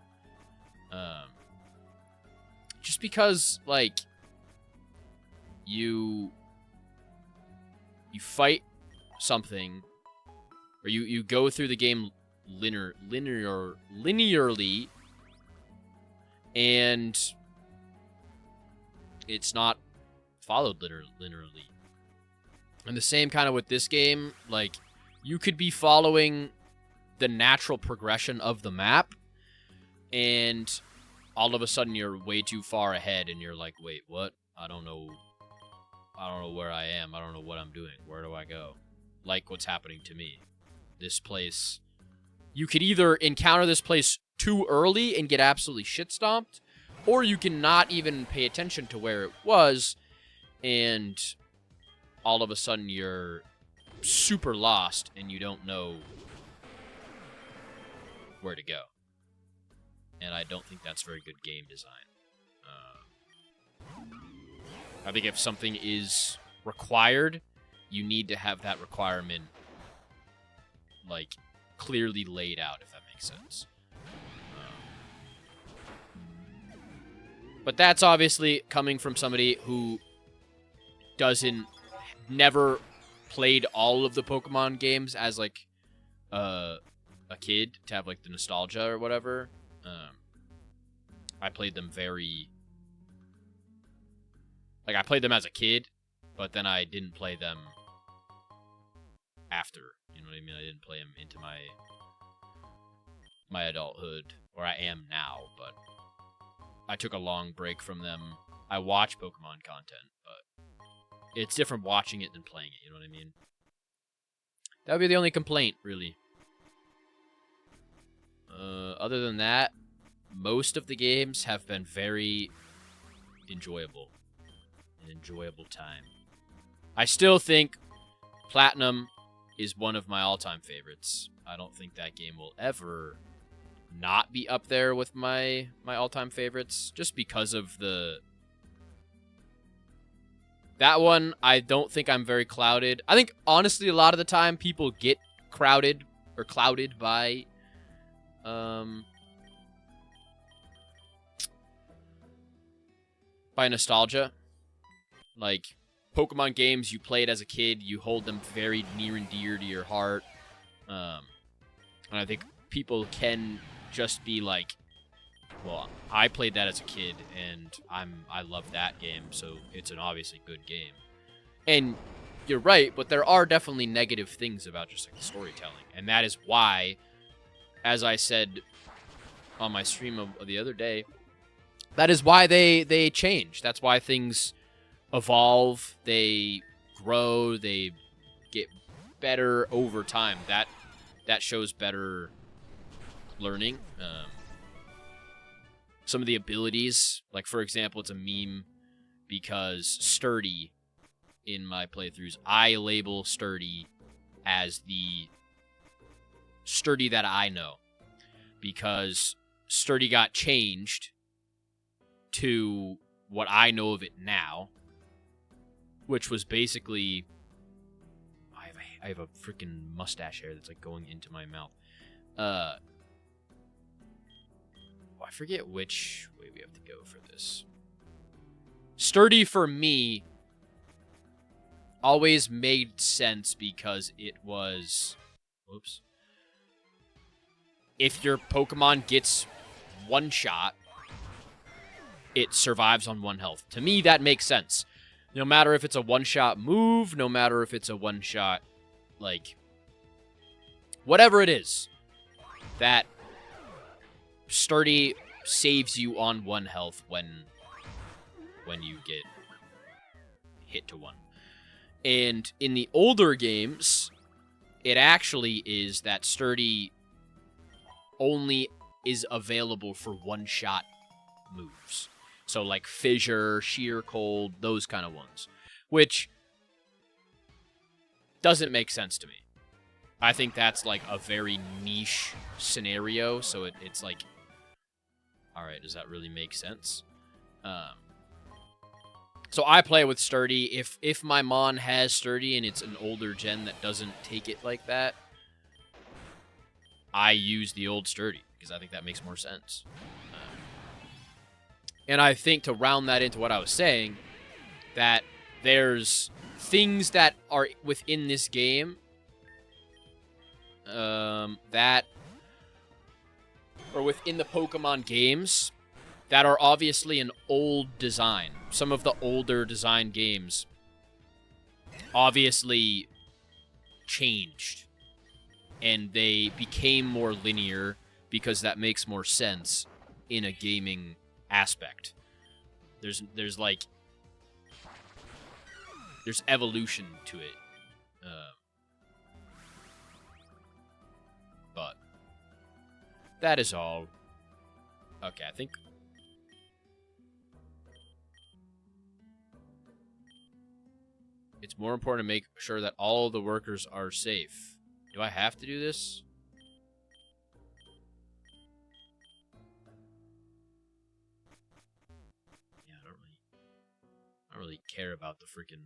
Just because, like, you fight something, or you go through the game linearly, and it's not followed linearly. And the same kind of with this game, like, you could be following the natural progression of the map, and all of a sudden you're way too far ahead, and you're like, wait, what? I don't know where I am. I don't know what I'm doing. Where do I go? Like what's happening to me. This place, you could either encounter this place too early and get absolutely shit-stomped, or you can not even pay attention to where it was, and all of a sudden you're super lost and you don't know where to go. And I don't think that's very good game design. I think if something is required, you need to have that requirement, like, clearly laid out, if that makes sense. But that's obviously coming from somebody who never played all of the Pokemon games as, like, a kid, to have, like, the nostalgia or whatever. I played them I played them as a kid, but then I didn't play them after You know what I mean? I didn't play them into my adulthood, where I am now, but I took a long break from them. I watch Pokemon content, but it's different watching it than playing it, you know what I mean? That would be the only complaint, really. Other than that, most of the games have been very enjoyable. An enjoyable time. I still think Platinum is one of my all-time favorites. I don't think that game will ever not be up there with my all-time favorites, just because of that one. I don't think I'm very clouded. I think, honestly, a lot of the time people get clouded by nostalgia. Like, Pokemon games you played as a kid, you hold them very near and dear to your heart. And I think people can just be like, well, I played that as a kid, and I love that game, so it's an obviously good game. And you're right, but there are definitely negative things about just like the storytelling, and that is why, as I said on my stream of the other day, that is why they change. That's why things evolve, they grow, they get better over time. That shows better learning. Some of the abilities, like, for example, it's a meme because Sturdy, in my playthroughs, I label Sturdy as the Sturdy that I know, because Sturdy got changed to what I know of it now, which was basically, I have a freaking mustache hair that's like going into my mouth. I forget which way we have to go for this. Sturdy, for me, always made sense because it was... Whoops. If your Pokemon gets one shot, it survives on 1 health. To me, that makes sense. No matter if it's a one-shot move, no matter if it's a one-shot, like, whatever it is, that Sturdy saves you on 1 health when you get hit to 1. And in the older games, it actually is that Sturdy only is available for one-shot moves. So like Fissure, Sheer Cold, those kind of ones. Which doesn't make sense to me. I think that's like a very niche scenario, so it's like, alright, does that really make sense? So I play with Sturdy. If my Mon has Sturdy and it's an older gen that doesn't take it like that, I use the old Sturdy, because I think that makes more sense. And I think, to round that into what I was saying, that there's things that are within this game that are within the Pokemon games that are obviously an old design. Some of the older design games obviously changed, and they became more linear because that makes more sense in a gaming aspect. There's evolution to it. But that is all. Okay, I think it's more important to make sure that all the workers are safe. Do I have to do this? Yeah, I don't really care about the freaking...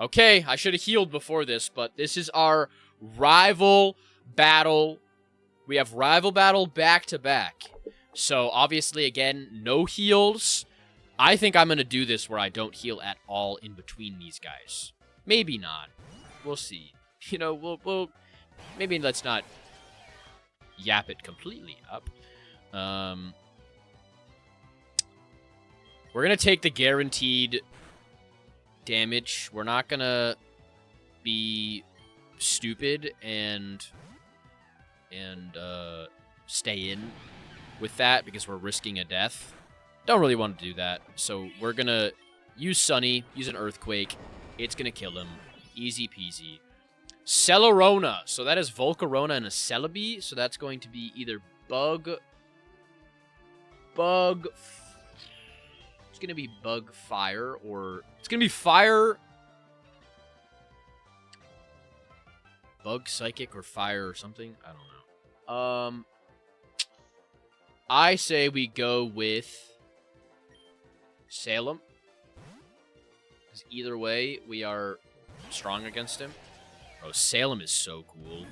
Okay, I should have healed before this, but this is our rival battle. We have rival battle back to back. So, obviously, again, no heals. I think I'm going to do this where I don't heal at all in between these guys. Maybe not. We'll see. You know, we'll maybe let's not yap it completely up. We're going to take the guaranteed damage. We're not going to be stupid and stay in with that because we're risking a death. Don't really want to do that. So we're going to use Sunny, use an Earthquake. It's going to kill him. Easy peasy. Celerona. So that is Volcarona and a Celebi. So that's going to be either Bug. It's going to be Bug Fire, or it's going to be Fire. Bug Psychic or Fire or something. I don't know. I say we go with Salem. Because either way, we are strong against him. Oh, Salem is so cool.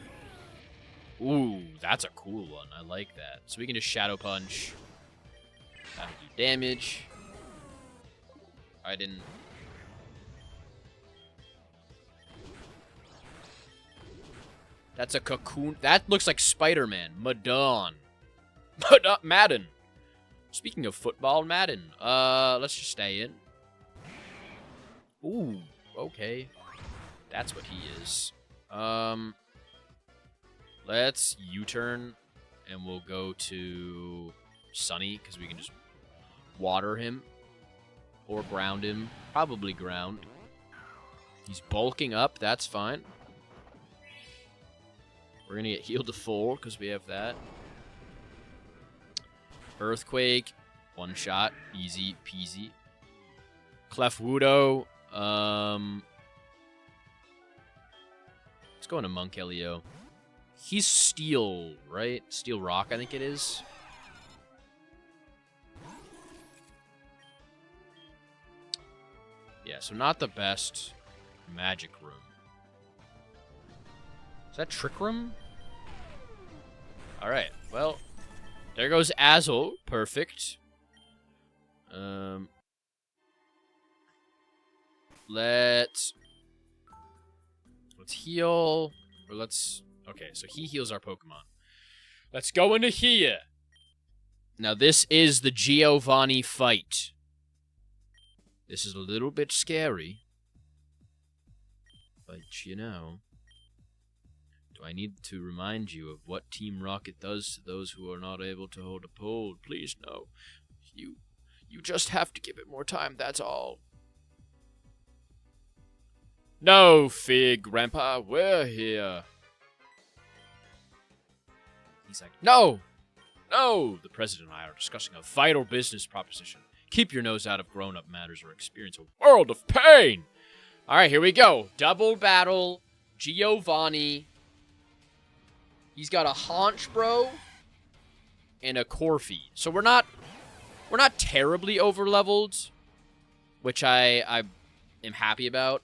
Ooh, that's a cool one. I like that. So we can just Shadow Punch. That'll do damage. I didn't... That's a Cocoon. That looks like Spider-Man. Madon. Madden. Speaking of football, Madden. Let's just stay in. Ooh, okay. That's what he is. Let's U-turn, and we'll go to Sunny, because we can just water him. Or ground him. Probably ground. He's bulking up, that's fine. We're going to get healed to full, because we have that. Earthquake. One shot. Easy peasy. Clefwudo. Let's go into Monkelio. He's Steel, right? Steel Rock, I think it is. Yeah, so not the best Magic Room. Is that Trick Room? Alright, well, there goes Azel. Perfect. Let's heal. Or let's... Okay, so he heals our Pokemon. Let's go into here. Now, this is the Giovanni fight. This is a little bit scary. But, you know... Do I need to remind you of what Team Rocket does to those who are not able to hold a pole? Please, no. You just have to give it more time, that's all. No fear, Grandpa. We're here. He's like, no! No! The President and I are discussing a vital business proposition. Keep your nose out of grown-up matters or experience a world of pain! Alright, here we go. Double battle. Giovanni. He's got a Haunch Bro and a Corphi. So we're not terribly over-leveled, which I am happy about.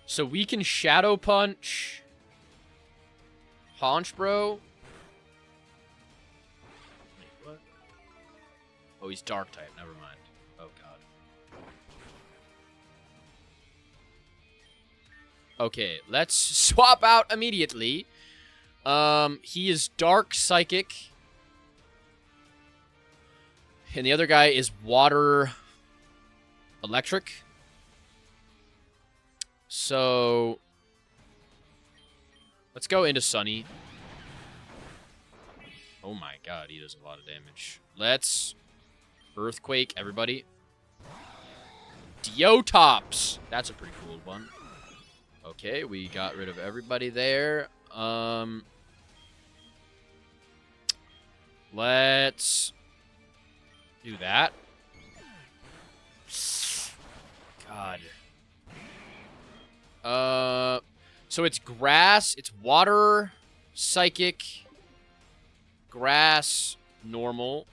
So we can Shadow Punch Haunch Bro. Wait, what? Oh, he's Dark type. Never mind. Oh, God. Okay, let's swap out immediately. He is Dark Psychic. And the other guy is Water Electric. So, let's go into Sunny. Oh my god, he does a lot of damage. Let's Earthquake everybody. Deotops! That's a pretty cool one. Okay, we got rid of everybody there. Let's do that. God. So it's grass, it's water, psychic, grass, normal.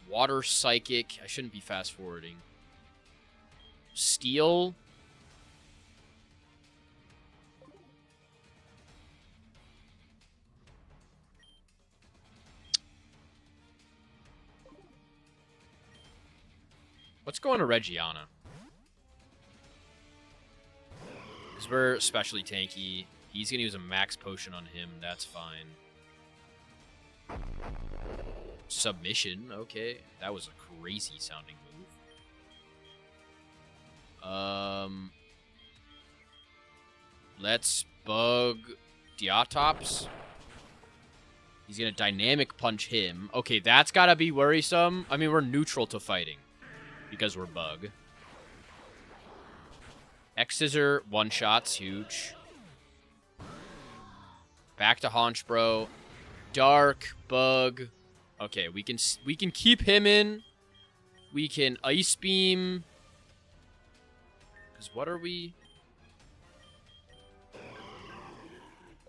Water, psychic. I shouldn't be fast forwarding. Steel. Let's go into Reggiana. Because we're especially tanky. He's going to use a max potion on him. That's fine. Submission. Okay. That was a crazy sounding move. Let's bug Diatops. He's gonna dynamic punch him. Okay, that's gotta be worrisome. I mean, we're neutral to fighting because we're bug. X-Scissor, one-shots, huge. Back to Haunch Bro. Dark, bug. Okay, we can keep him in. We can Ice Beam. Because what are we?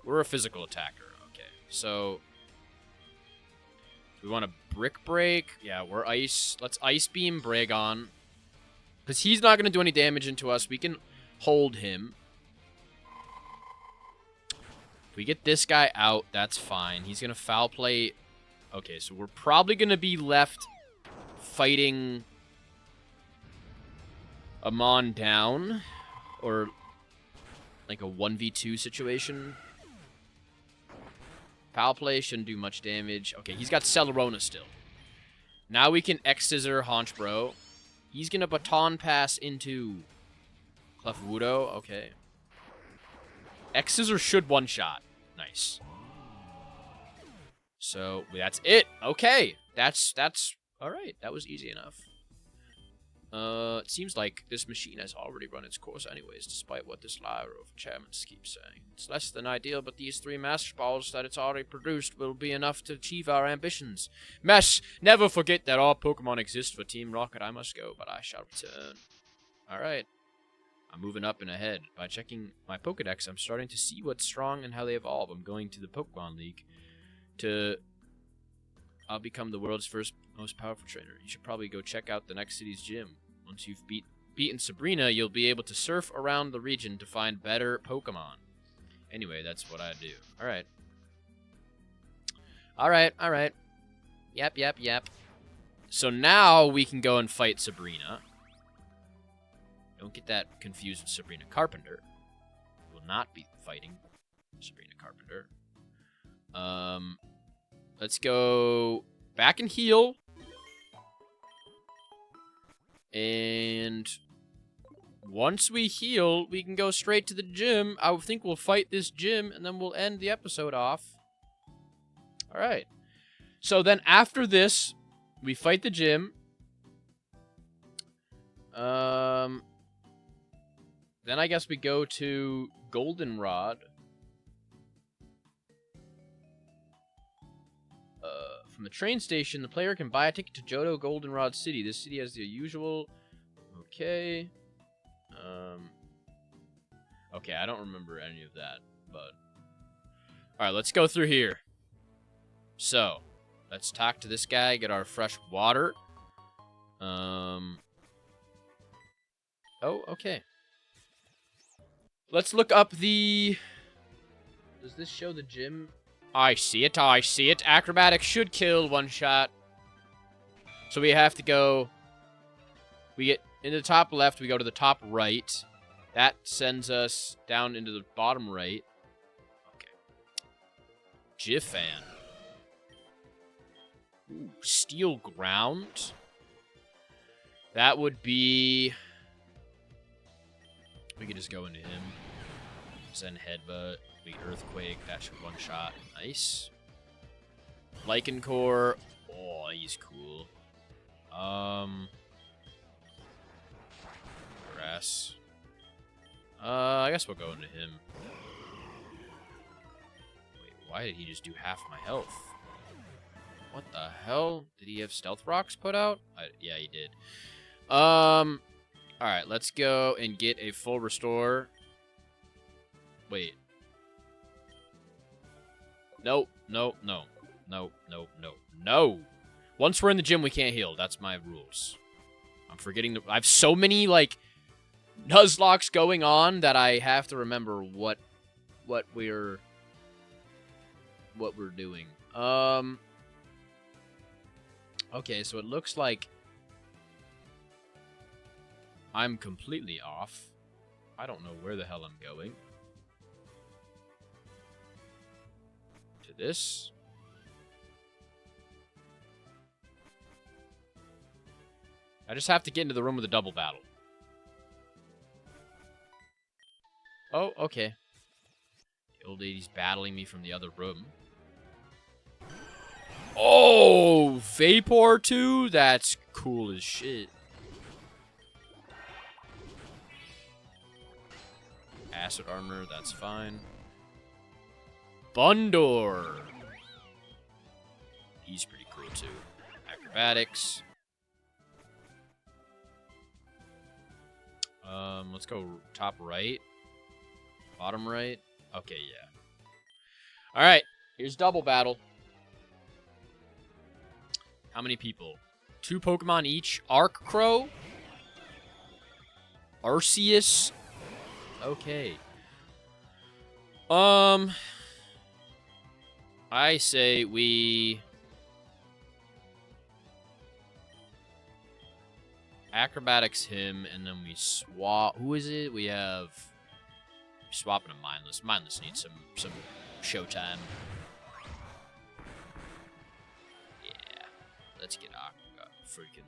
We're a physical attacker. Okay, so we want to Brick Break. Yeah, we're Ice. Let's Ice Beam Bragon. Because he's not going to do any damage into us. We can hold him. If we get this guy out, that's fine. He's going to foul play. Okay, so we're probably going to be left fighting Amon down. Or like a 1v2 situation. Foul play shouldn't do much damage. Okay, he's got Celerona still. Now we can X-Scissor Haunch Bro. He's going to Baton Pass into Clefwudo. Okay. X-Scissor should one-shot. Nice. So, that's it. Okay. That's all right. That was easy enough. It seems like this machine has already run its course anyways, despite what this liar of chairmans keeps saying. It's less than ideal, but these 3 Master Balls that it's already produced will be enough to achieve our ambitions. Mesh, never forget that all Pokemon exist for Team Rocket. I must go, but I shall return. Alright. I'm moving up and ahead. By checking my Pokedex, I'm starting to see what's strong and how they evolve. I'm going to the Pokemon League I'll become the world's first most powerful trainer. You should probably go check out the next city's gym. Once you've beaten Sabrina, you'll be able to surf around the region to find better Pokemon. Anyway, that's what I do. Alright. Alright. Yep. So now we can go and fight Sabrina. Don't get that confused with Sabrina Carpenter. We will not be fighting Sabrina Carpenter. Let's go back and heal. And once we heal, we can go straight to the gym. I think we'll fight this gym, and then we'll end the episode off. Alright. So then after this, we fight the gym. Then I guess we go to Goldenrod. From the train station, the player can buy a ticket to Johto Goldenrod City. This city has the usual... Okay. Okay, I don't remember any of that, but... Alright, let's go through here. So, let's talk to this guy, get our fresh water. Oh, okay. Let's look up the... Does this show the gym? I see it. Acrobatics should kill one shot. So we have to go... We get in the top left, we go to the top right. That sends us down into the bottom right. Okay. Jiffan. Ooh, Steel Ground. That would be... We could just go into him. Send Headbutt. We Earthquake. That should one shot. Nice. Lycancore. Oh, he's cool. Grass. I guess we'll go into him. Wait, why did he just do half my health? What the hell? Did he have Stealth Rocks put out? Yeah, he did. Alright, let's go and get a full restore. Wait. No. Once we're in the gym, we can't heal. That's my rules. I'm forgetting I have so many, like, Nuzlocks going on that I have to remember what we're doing. Okay, so it looks like I'm completely off. I don't know where the hell I'm going. To this. I just have to get into the room with the double battle. Oh, okay. The old lady's battling me from the other room. Oh, Vapor too? That's cool as shit. Acid armor, that's fine. Bundor. He's pretty cool too. Acrobatics. Let's go top right. Bottom right. Okay, yeah. Alright, here's double battle. How many people? 2 Pokemon each. Arccrow. Arceus. Okay. I say we acrobatics him, and then we swap. Who is it? We have swapping a mindless. Mindless needs some showtime. Yeah, let's get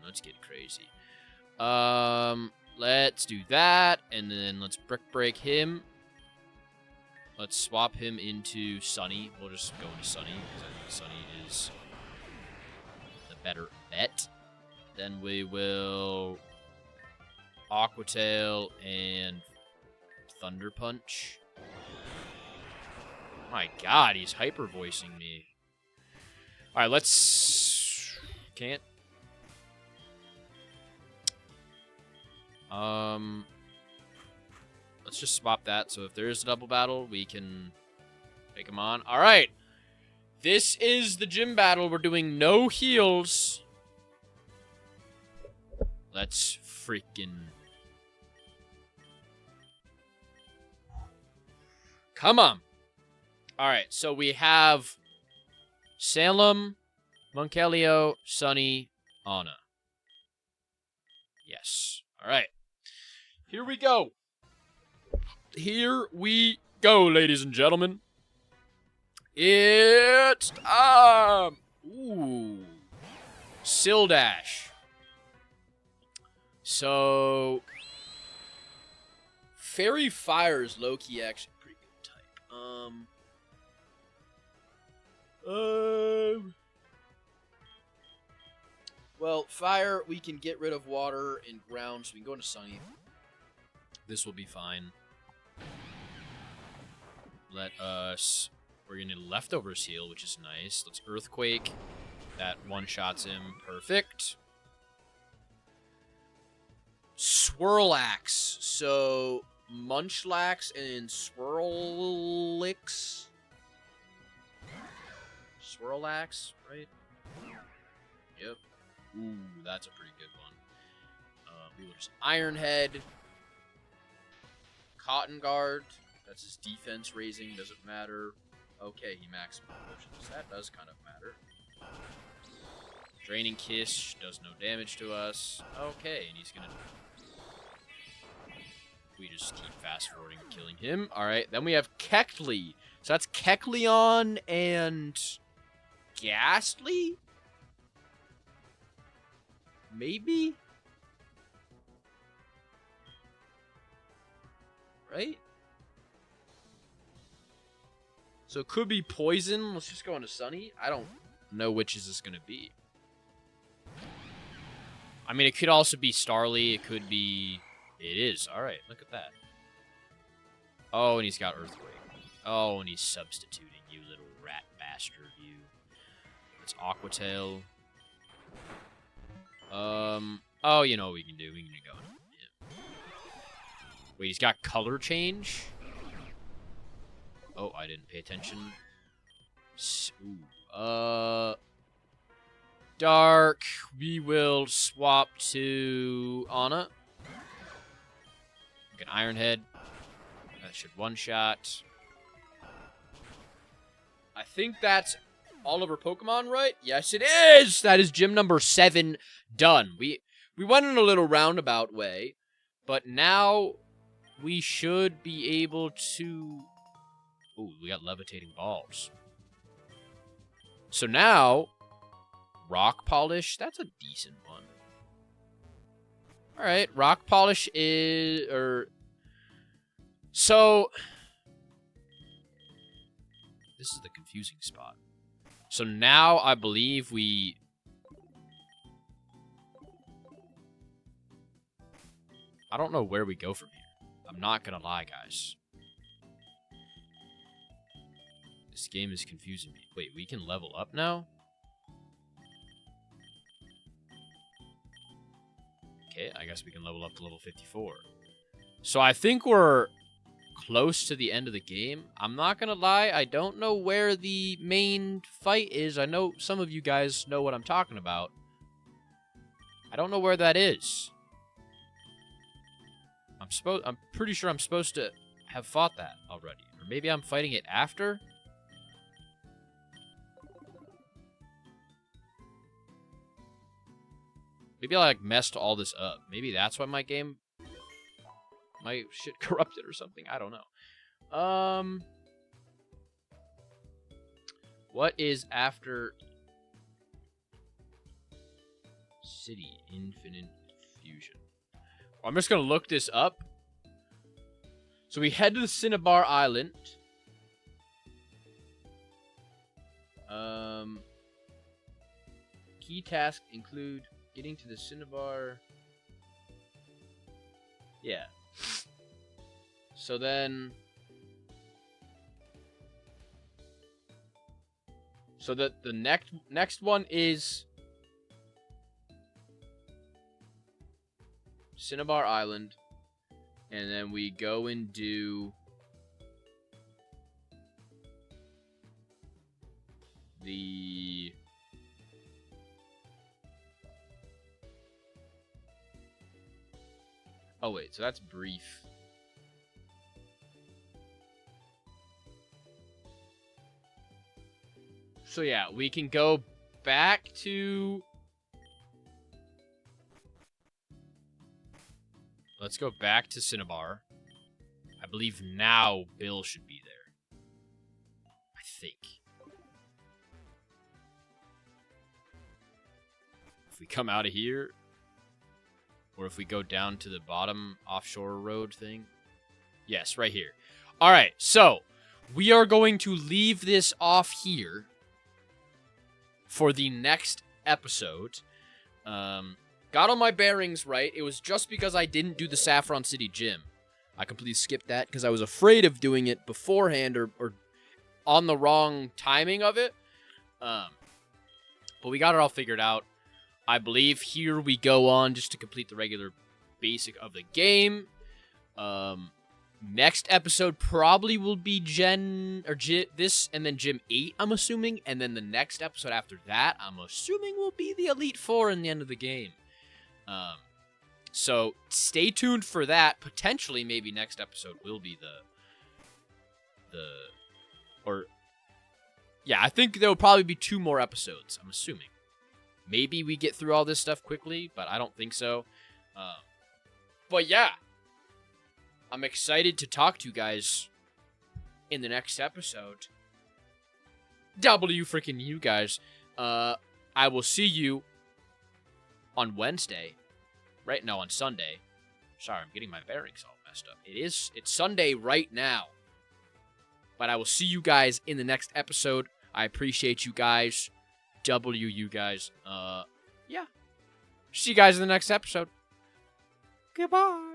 let's get crazy. Let's do that, and then let's brick break him. Let's swap him into Sunny. We'll just go into Sunny, because I think Sunny is the better bet. Then we will Aqua Tail and Thunder Punch. My god, he's hyper voicing me. Alright, let's... Can't. Let's just swap that, so if there is a double battle, we can take him on. Alright! This is the gym battle. We're doing no heals. Let's freaking... Come on! Alright, so we have Salem, Monkelio, Sunny, Anna. Yes. Alright. Here we go. Here we go, ladies and gentlemen. It's time! Ooh. Sildash. So... Fairy Fire is low-key actually pretty good type. Well, Fire, we can get rid of water and ground, so we can go into Sunny. This will be fine. Let us... We're going to Leftovers heal, which is nice. Let's Earthquake. That one-shots him. Perfect. Swirlax. So, Munchlax and Swirlix. Swirlax, right? Yep. Ooh, that's a pretty good one. We will just Iron Head. Cotton Guard. That's his defense raising. Doesn't matter. Okay, he maxed potions. That does kind of matter. Draining Kiss does no damage to us. Okay, and he's gonna... We just keep fast-forwarding and killing him. Alright, then we have Kecleon. So that's Kecleon and... Ghastly? Maybe? Right? So it could be Poison. Let's just go into Sunny. I don't know which is this going to be. I mean, it could also be Starly. It could be... It is. Alright, look at that. Oh, and he's got Earthquake. Oh, and he's substituting, you little rat bastard, you. It's Aqua Tail. Oh, you know what we can do. We can go. Yeah. Wait, he's got color change? Oh, I didn't pay attention. Ooh. Dark. We will swap to Anna. Get Iron Head. That should one-shot. I think that's all of our Pokemon, right? Yes, it is! That is gym number 7 done. We went in a little roundabout way, but now we should be able to... Ooh, we got levitating balls. So now, Rock Polish, that's a decent one. Alright, Rock Polish is... So, this is the confusing spot. So now I believe we... I don't know where we go from here. I'm not gonna lie, guys. This game is confusing me. Wait, we can level up now? Okay, I guess we can level up to level 54. So I think we're close to the end of the game. I'm not gonna lie, I don't know where the main fight is. I know some of you guys know what I'm talking about. I don't know where that is. I'm pretty sure I'm supposed to have fought that already. Or maybe I'm fighting it after? Maybe I, like, messed all this up. Maybe that's why my shit corrupted or something. I don't know. What is after City Infinite Fusion? Well, I'm just gonna look this up. So we head to the Cinnabar Island. Key tasks include getting to the Cinnabar. Yeah. So then... So the next one is... Cinnabar Island. And then we go and do... the... Oh, wait, so that's brief. So, yeah, we can go back to... Let's go back to Cinnabar. I believe now Bill should be there. I think. If we come out of here... Or if we go down to the bottom offshore road thing. Yes, right here. All right, so we are going to leave this off here for the next episode. Got all my bearings right. It was just because I didn't do the Saffron City Gym. I completely skipped that because I was afraid of doing it beforehand or on the wrong timing of it. But we got it all figured out. I believe here we go on just to complete the regular basic of the game. Next episode probably will be this and then Gym 8, I'm assuming. And then the next episode after that, I'm assuming will be the Elite Four in the end of the game. So stay tuned for that. Potentially, maybe next episode will be yeah, I think there will probably be 2 more episodes, I'm assuming. Maybe we get through all this stuff quickly, but I don't think so. But yeah, I'm excited to talk to you guys in the next episode. W freaking you guys. I will see you on Wednesday. Right? No, on Sunday. Sorry, I'm getting my bearings all messed up. It's Sunday right now. But I will see you guys in the next episode. I appreciate you guys. W you guys. Yeah. See you guys in the next episode. Goodbye.